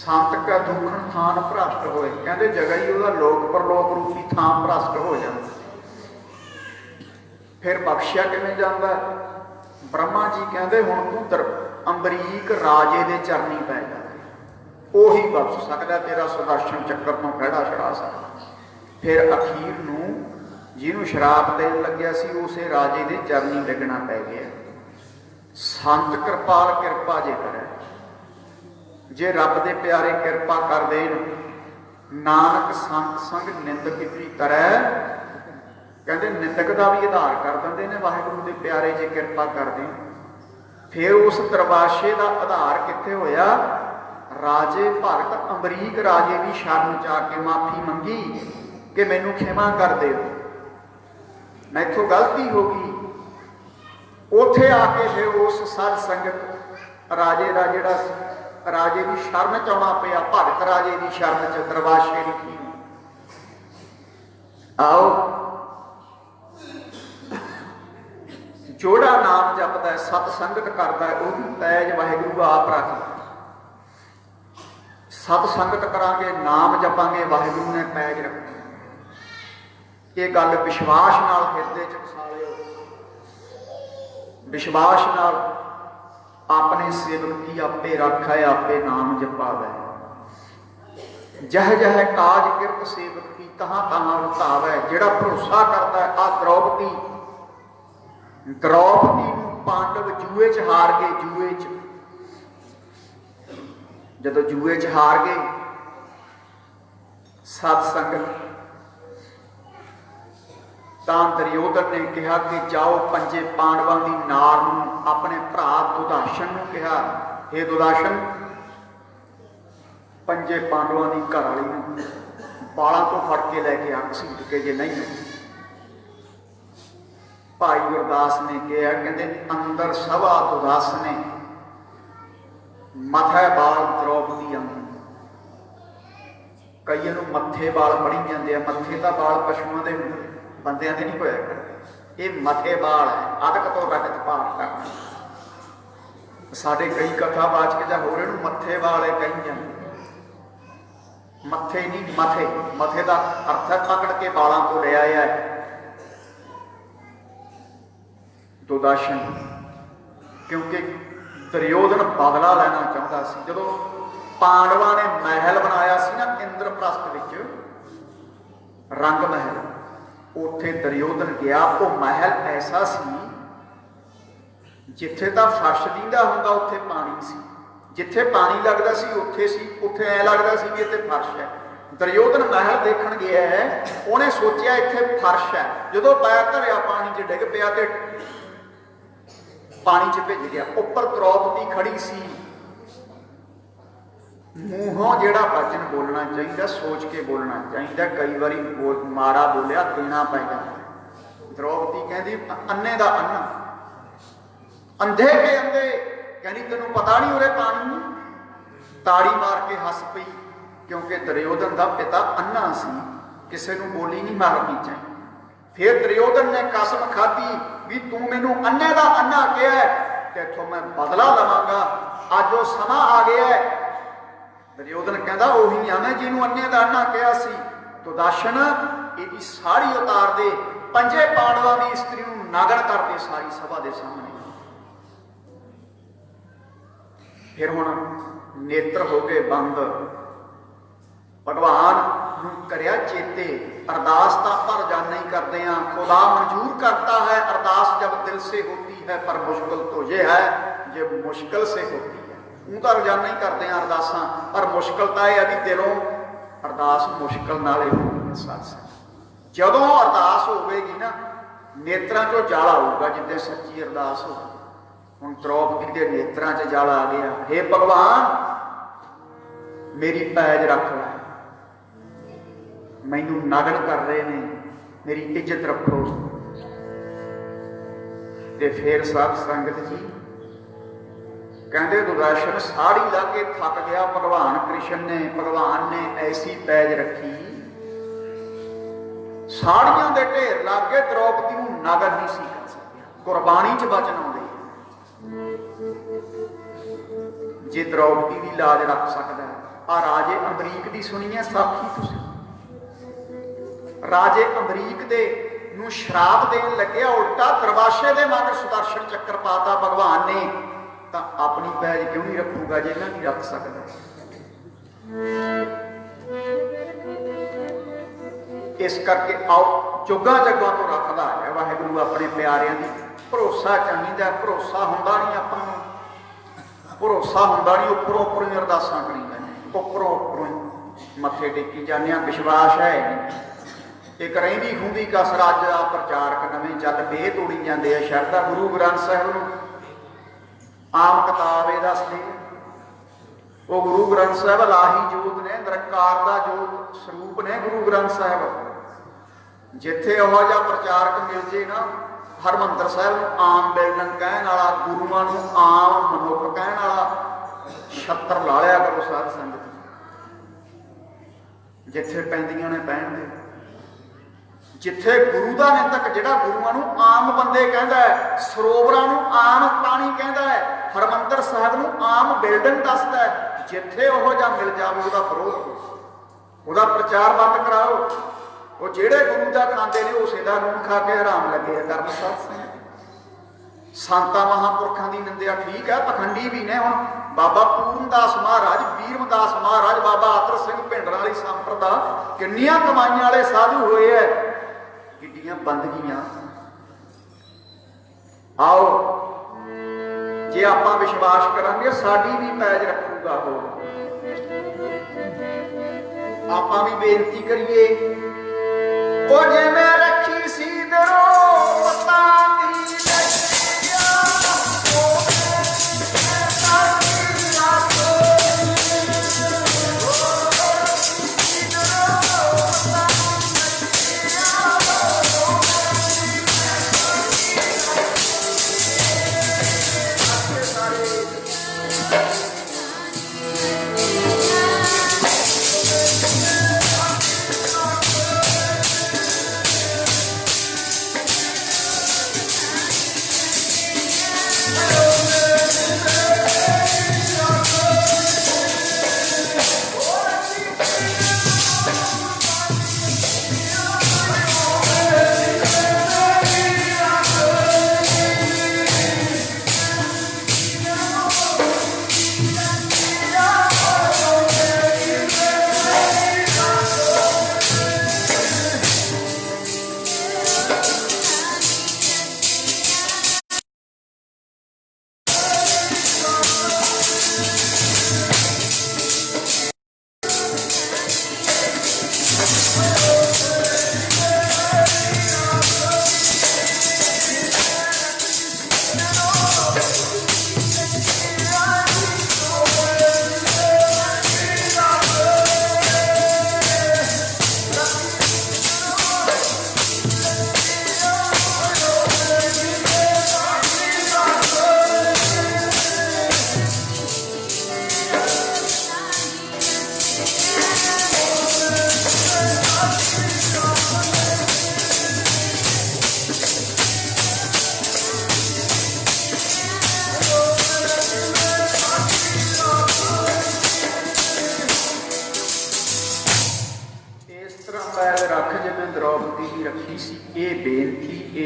संत का दुखन थान भ्रष्ट होए कहते जगह ही वह लोक परलोक रूपी थान भ्रष्ट हो जाता। फिर बख्शिया किवें जांदा। ब्रह्मा जी कहते हुण तू अंबरीक राजे दे चरनी पै जा ओही बख्श सकदा तेरा सुदर्शन चक्कर तो खड़ा छड़ा सकदा। फिर अखीर नूं जिहनूं शराप देन लग्या सी उसे राजे दे चरनी लगना पै गया। संत कृपाल किरपा जे करे जे रब दे प्यारे किरपा कर देन नानक संत संग निंदक की तरह कहते निंदक का भी आधार कर देंगे ने वाहिगुरू के प्यारे जे किरपा कर दें फिर उस दरवाशे का आधार कित्थे होया? राजे भगत अमरीक राजे की शरण च आके माफी मंगी कि मैनू क्षमा कर दे, मैथों गलती हो गई। उथे आके फिर उस सत संगत राजे का जिहड़ा राजे की शरण च आउणा पिया, भगत राजे की शरण च दरवाशे लिखी। आओ जोड़ा नाम जपदा है, सत संगत करता है, वह पैज वाहिगुरू आप रख। सत संगत करांगे, नाम जपांगे, वाहिगुरू ने पैज रखना। ये गल विश्वास नाल हिरदे च वसा लिओ। विश्वास नाल अपने सेवक की आपे रखा है, आपे नाम जपावे। जह जह काज किरत सेवक की तहां तहां उतावे। जिहड़ा भरोसा करता है, आ द्रौपदी नूं पांडव जूए च हार गए। जूए च जदों जूए च हार गए, सत संगत तां दुर्योधन ने कहा कि जाओ पंजे पांडवां दी नार नूं अपने भरा दुधाशन नूं कहा, हे दुधाशन पंजे पांडवां दी घरवाली नूं बालां तो फड़ के लैके आ घसीट के, जे नहीं भाई गुरदास ने कहा, कहते अंदर सभा दुदास ने मथे बाल द्रौपदी अंग। कई मथे बाल पढ़ी जाते हैं, मथे का बाल पशुओं के बंदियां के नहीं होया करते, ये मथे बाल है, अदक तो रजत पाठ करना। साढ़े कई कथावाचक या होर इहनूं मथे बाल है कही जाते, मथे नहीं मथे, मथे का अर्थ है पकड़ के बालों को ले आया है दुदाशन। क्योंकि दुर्योधन बदला लेना चाहता सी। जदों पांडवां ने महल बनाया सी ना इंद्रप्रस्थ विच, रंग महल, उत्थे दुर्योधन गया। वो महल ऐसा सी जिथे तां फर्श दींदा हुंदा उत्थे पानी सी, जिथे पानी लगदा सी उत्थे सी, उत्थे ऐ लगदा सी भी इत्थे फर्श है। दुर्योधन महल देखण गया है, उहने सोचिया इत्थे फर्श है। जदों पैर धरिया पानी च डिग पिया ते पानी च भिज गया। उपर द्रौपदी खड़ी सी। मूहों जिहड़ा वचन बोलना चाहिए सोच के बोलना चाहिए, कई बारी माड़ा बोलिया देना पै जाता। द्रौपदी कहती अन्ने दा अन्ना, अंधे के अंधे, कहती तेनों पता नहीं उरे पानी। ताड़ी मार के हस पई, क्योंकि दुर्योधन का पिता अन्ना सी, किसी को बोली नहीं मारनी चाहिए। फिर दुर्योधन ने कसम खाधी भी तू मैनू अन्ने दा अन्ना कहा है, तेथों मैं बदला लवांगा। अज वो समा आ गया है। दुर्योधन कहता उही आ मैं जिन्हों अन्ने दा अन्ना कहा सी। दुदाशन इहदी साड़ी उतार दे, पंजे पांडवां दी स्त्री नूं नागण कर दे सारी सभा के सामने। फिर हुण नेत्र हो गए बंद। भगवान नूं करिया चेते, अरदास तां पर जाना ही करते हैं, खुदा मंजूर करता है अरदास जब दिल से होती है, पर मुश्किल तो ये है जब मुश्किल से होती है। ऊँ तो रोजाना ही करते हैं अरदासा, पर मुश्किल तो यह है भी दिलों अरदास मुश्किल नाल ही होती है। सत्संग जदों अरदास होगी ना, नेत्रां चों जल आऊगा जिद्दां सच्ची अरदास हो। हुण द्रौपदी के नेत्रां च जल आ गया। हे भगवान मेरी पैज रख लै, मैनू नगन कर रहे ने, मेरी इज्जत रखो। ते फिर सब संगत जी कहते दुदाशन साड़ी ला के थक गया। भगवान कृष्ण ने, भगवान ने ऐसी पैज रखी, साड़ियां दे ढेर ला के द्रौपदी नूं नगर नहीं सी कर सकिया। कुर्बानी च बचन आउंदे जे द्रौपदी दी लाज रख सकदा है। आ राजे अमरीक दी सुनिए साखी तुसीं। राजे अमरीक दे नूं शराप देन लग्या, उल्टा दरवाशे दे मगर सुदर्शन चक्कर पाता भगवान ने। तां अपनी पैज क्यों नहीं रखूगा जे इन्हां नहीं रख सकदा। इस करके आओ जुगां जगां तो रखदा है वाहिगुरू अपने प्यारिਆਂ दी। भरोसा चाहिए, भरोसा हुंदा नहीं आपां नूं, भरोसा हुंदा नहीं। उपरों उपरों ही अरदासां करी जांदे, उपरों उपरों ही मत्थे टेकी जाने। विश्वास है एक रहिंदी खुंदी कसर अज आ प्रचारक नवें चल पे तोड़ी जाते हैं। शरधा गुरु ग्रंथ साहिब नूं आम किताब ये दसदी है। वो गुरु ग्रंथ साहब लाही जोत ने, निरंकार का जोत स्वरूप ने गुरु ग्रंथ साहब। जिथे ओह जिहा प्रचारक मिल जे ना, हरमंदर साहब आम बिल्डिंग कहण वाला, गुरुआं नूं आम मनुख कहण वाला, छत्तर ला लिया करो साध संगत। जिथे पैंदियां ने पैण दे, जिथे गुरु का निंदक जिहड़ा गुरुआं नूं आम बंदे कहंदा है, सरोवरां नूं आम पानी कहंदा है, हरमंदर साहब नूं आम बिल्डिंग दसदा है, जिथे ओह जिहा मिल जावे उहदा विरोध करो, उहदा प्रचार बंद कराओ। वो जिहड़े गुरु का खांदे ने उसे दा नून खा के हराम लगे करन। साध संगत संतां महापुरखां दी निंदिया ठीक है, पखंडी भी ने। हुण बाबा पूरनदास महाराज, वीरमदास महाराज, बाबा आतर सिंह भिंडरां वाली संप्रदा किन्नियां कमाईआं वाले साधु होए है, किड्डियां बंदगियां। आओ जे आपां विश्वास करांगे साडी भी पैज रखूगा हो। आपां भी बेनती करिए, ओ जिवें रखी सी दरों पतां दी लगिया, ओ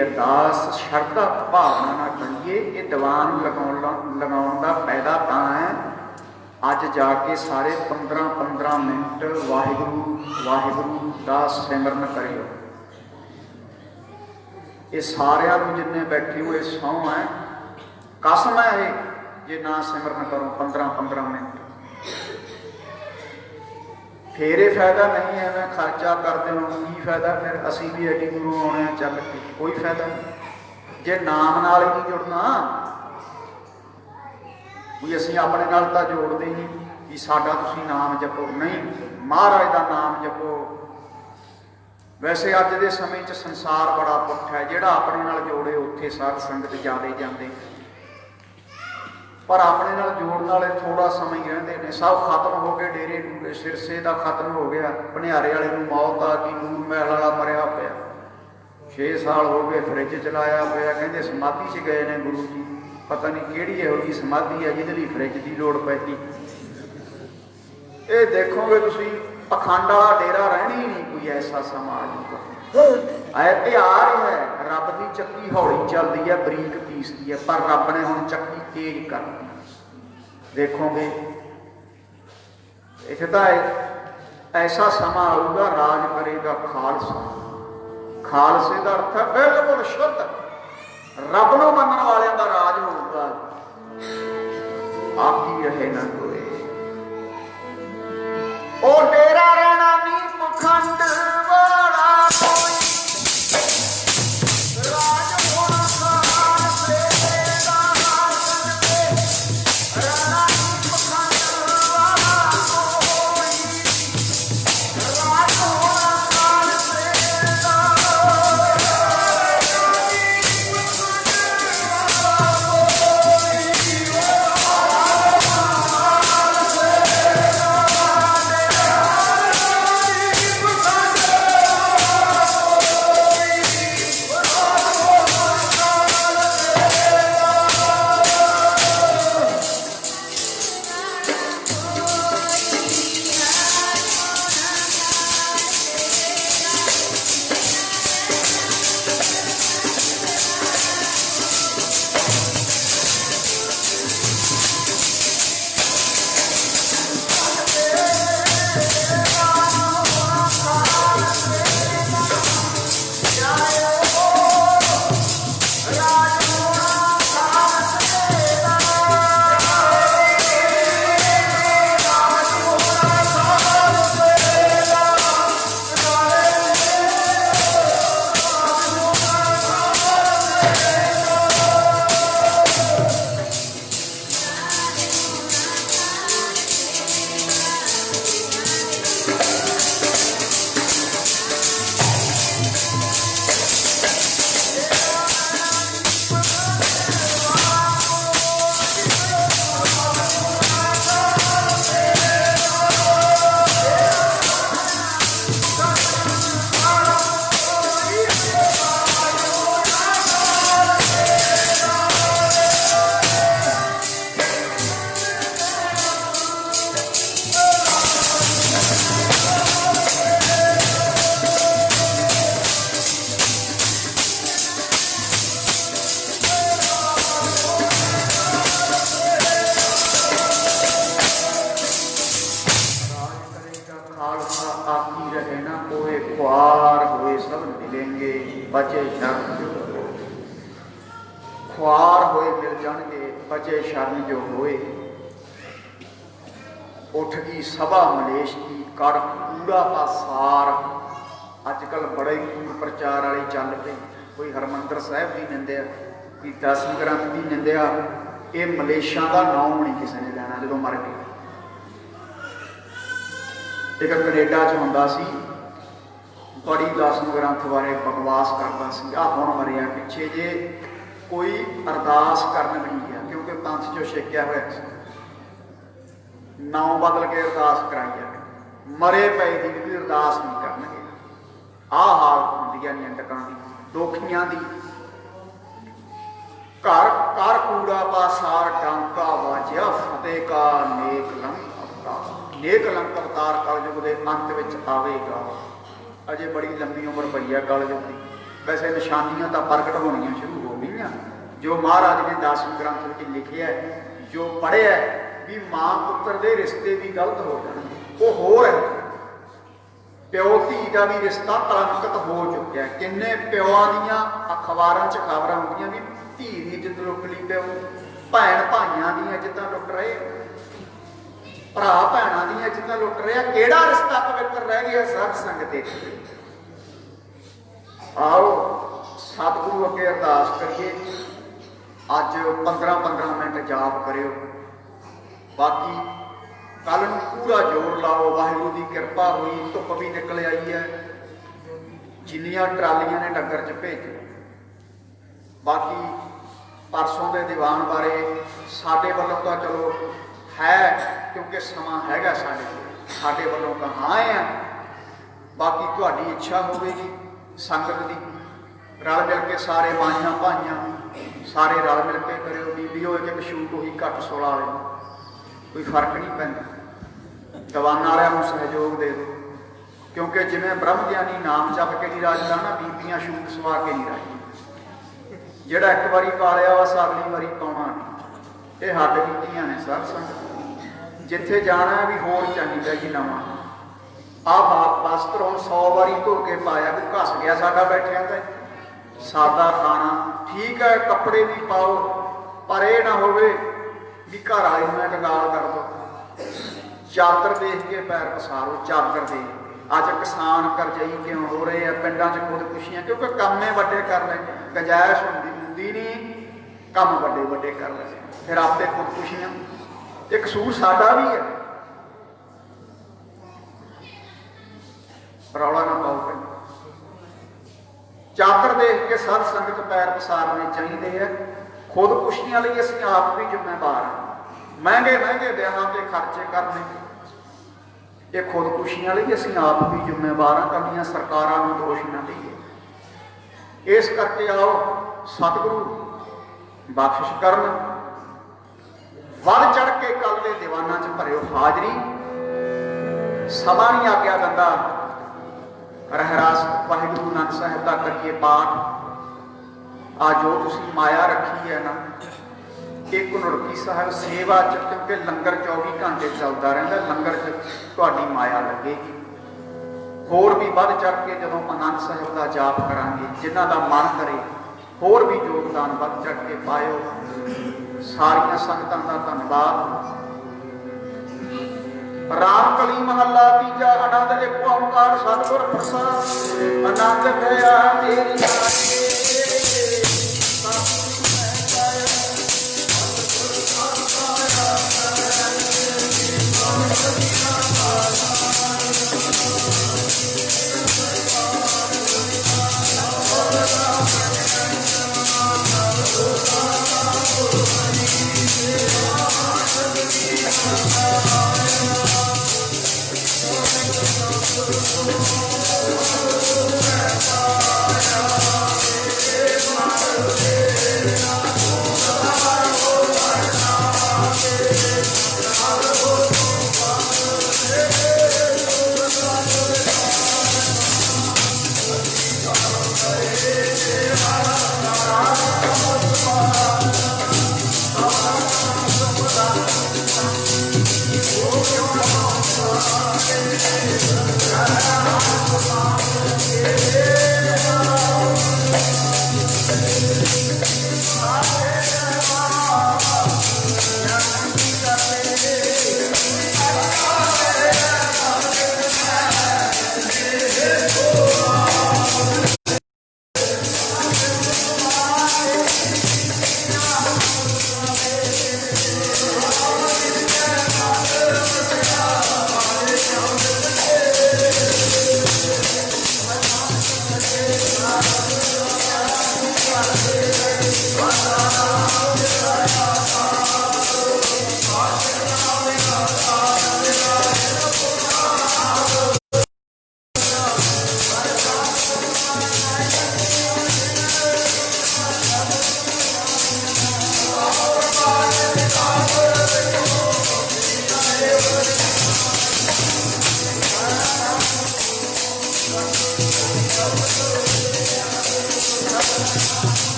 अरदास शरधा भावना ना करिए। ये दीवान लगाउण दा फायदा तां है, अज जाके सारे 15-15 मिनट वाहिगुरु वाहिगुरु दा सिमरन करियो। ये सारिਆਂ ਨੂੰ जिन्ने बैठे हुए सौं है, कसम है ये, जे ना सिमरन करो 15-15 मिनट फिर फायदा नहीं है। मैं खर्चा करते हो की फायदा, फिर असी भी एडी गुरु आने चल के कोई फायदा नहीं जे नाम नाल ही नहीं जुड़ना। कोई असी अपने नाल तां जोड़ते ही कि साडा तुसीं नाम जपो, नहीं महाराज का नाम जपो। वैसे अज के समय च संसार बड़ा पुठ है, जिहड़ा अपने नाल जोड़े उत्थे साध संगत ज़्यादा जाते, पर अपने नाल जोड़न वाले थोड़ा समय रहते हैं। सब खत्म हो गए, डेरे डूरे सिरसे का खत्म हो गया, भनियारे वाले नूं मौत आ गई, नूर महल वाला मरिया पिया, 6 साल हो गए फ्रिज चलाया पिया, कहते समाधि च गए ने गुरु जी। पता नहीं किहड़ी इहो जी समाधि है जिहदे लई फ्रिज की लोड़ पैती। ये देखोगे तुसीं पखंड वाला डेरा रहना ही नहीं कोई ऐसा समाज ये आ रहा है। रब की चक्की हौली चलती है, बरीक पीसती है, पर रब ने हुण चक्की तेज कर देखोगे। इत्थे तां ऐसा समा आऊगा, राज करेगा खालसा। खालसे का अर्थ है बिल्कुल शुद्ध, रब नूं मनण वालियां दा राज होऊगा। आखी रहे ना कोई ओ डेरा रहना नी पखंड वाला कोई, राज होना खालसे दा हाल बचे शरण जो ख्वार होए मिल जाणगे बचे शरण जो होए। उठ गई सभा मलेश की कर कूड़ा पासार। अजकल बड़े कूड़ प्रचार वाले चल पे, कोई हरमंदर साहिब की निंदिया, कोई 10 ग्रंथ की निंदिया। ये मलेशा का नाम नहीं किसी ने लेना जो मर गए। एक कनेडा च हुंदा सी, बड़ी 10 ग्रंथ बारे बकवास करता सी। आ हुण मरिया पिछे जे कोई अरदास करन भी नहीं गया, क्योंकि पंथ चो छेकिया होया सी, नाम बदल के अरदास कराई जाए। मरे पे की भी अरदास नहीं करनगे। आह हालत होंदी है निंदकां दी, दोखियां दी। घर कर कूड़ा पासार डांका वाजिया फतेह का नेक लंक अवतार। नेक लंक अवतार कलयुग के अंत में आवेगा। अजे बड़ी लंबी उम्र पई है कलयुग की। वैसे निशानियां तो प्रगट होनियां शुरू हो गई। जो महाराज ने 10 ग्रंथ में लिखे है, जो पढ़िया भी मां पुत्र के रिश्ते भी गलत हो जाने, वो होर है। प्यो धी का भी रिश्ता कलंकित हो चुका है। किन्ने प्योआं दियां अखबारां च खबरां होंदियां भी धी दी इज्जत लुट ली प्यो, भैन भाइयां दी इज्जतां लुट रहे, भरा भैणां दी इज्जतां लुट रहे। किहड़ा रिश्ता पवित्र रह गया साध संगत दे? आओ सतगुरु अगे अरदास करिए। अज 15-15 मिनट जाप करियो, बाकी कल नूं पूरा जोर लाओ। वाहिगुरू की कृपा हुई, धुप भी निकल आई है, जिन्नियां ट्रालियां ने डंगर च भेजे। बाकी परसों के दीवान बारे साडे वल्लों तो चलो है, क्योंकि समा हैगा साडे वल्लों तो हाँ है। बाकी तुहाडी इच्छा होगी संगत की, रल मिल के सारे माइयां भाइयां सारे रल मिल के करो। बीबीओ एक शूट हुई घट 16 वाले, कोई फर्क नहीं पैंदा। दीवान वालों सहयोग दे दो, क्योंकि जिमें ब्रह्म ज्ञानी नाम जप के नहीं राजदा ना, बीबियां शूट सवा के नहीं राजी। जिहड़ा एक बारी पा लिया वा अगली बारी पाउणा नहीं। ये हद कीतियां ने साध संगत। जिथे जाना भी होर चाहिए जी नवां। आ वस्त्र हुण 100 वारी धो के पाया, कोई घस गया साडा बैठिया तो सादा खाना ठीक है, कपड़े भी पाओ, पर यह ना होवे भी घर वाले में गंगाल कर दो। चादर देख के पैर पसारो, चादर देख। अज किसान करजई क्यों हो रहे हैं पिंडां च? खुदकुशियां, क्योंकि कामे वड्डे कर ले, गुंजाइश हुंदी नहीं, काम वड्डे वड्डे कर ले, फिर आपे खुदकुशियां। एक कसूर साडा भी है, रौला ना पाओ। चादर देख के साध संगत पैर पसारने चाहिए है। खुदकुशियां लई असीं आप भी जिम्मेवार हैं। महंगे महंगे ब्याहां ते खर्चे करने, ये खुदकुशियां लई असीं आप भी जिम्मेवार हाँ। कलियां सरकारां नूं दोष ना दईए। इस करके आओ सतगुरु बख्शिश करन। वध चढ़ के कल दे दीवानां च भरियो हाजरी। समा नहीं आग्या दिंदा, रहरास वाहिगुरू नानक साहिब का करिए पाठ। आ जो तुसीं माया रखी है ना, एक घुनड़की साहिब सेवा च, क्योंकि लंगर 24 घंटे चलता रहिंदा, लंगर च तुहाडी माया लगेगी। होर भी वध चढ़ के जदों आनंद साहिब का जाप करांगे, जिन्हां दा मन करे होर भी योगदान वध चढ़ के पायो। सारियां संगतां दा धन्नवाद। राम कली महला तीजा। आनंद एक ओंकार सतगुर प्रसाद। आनंद भया तेरी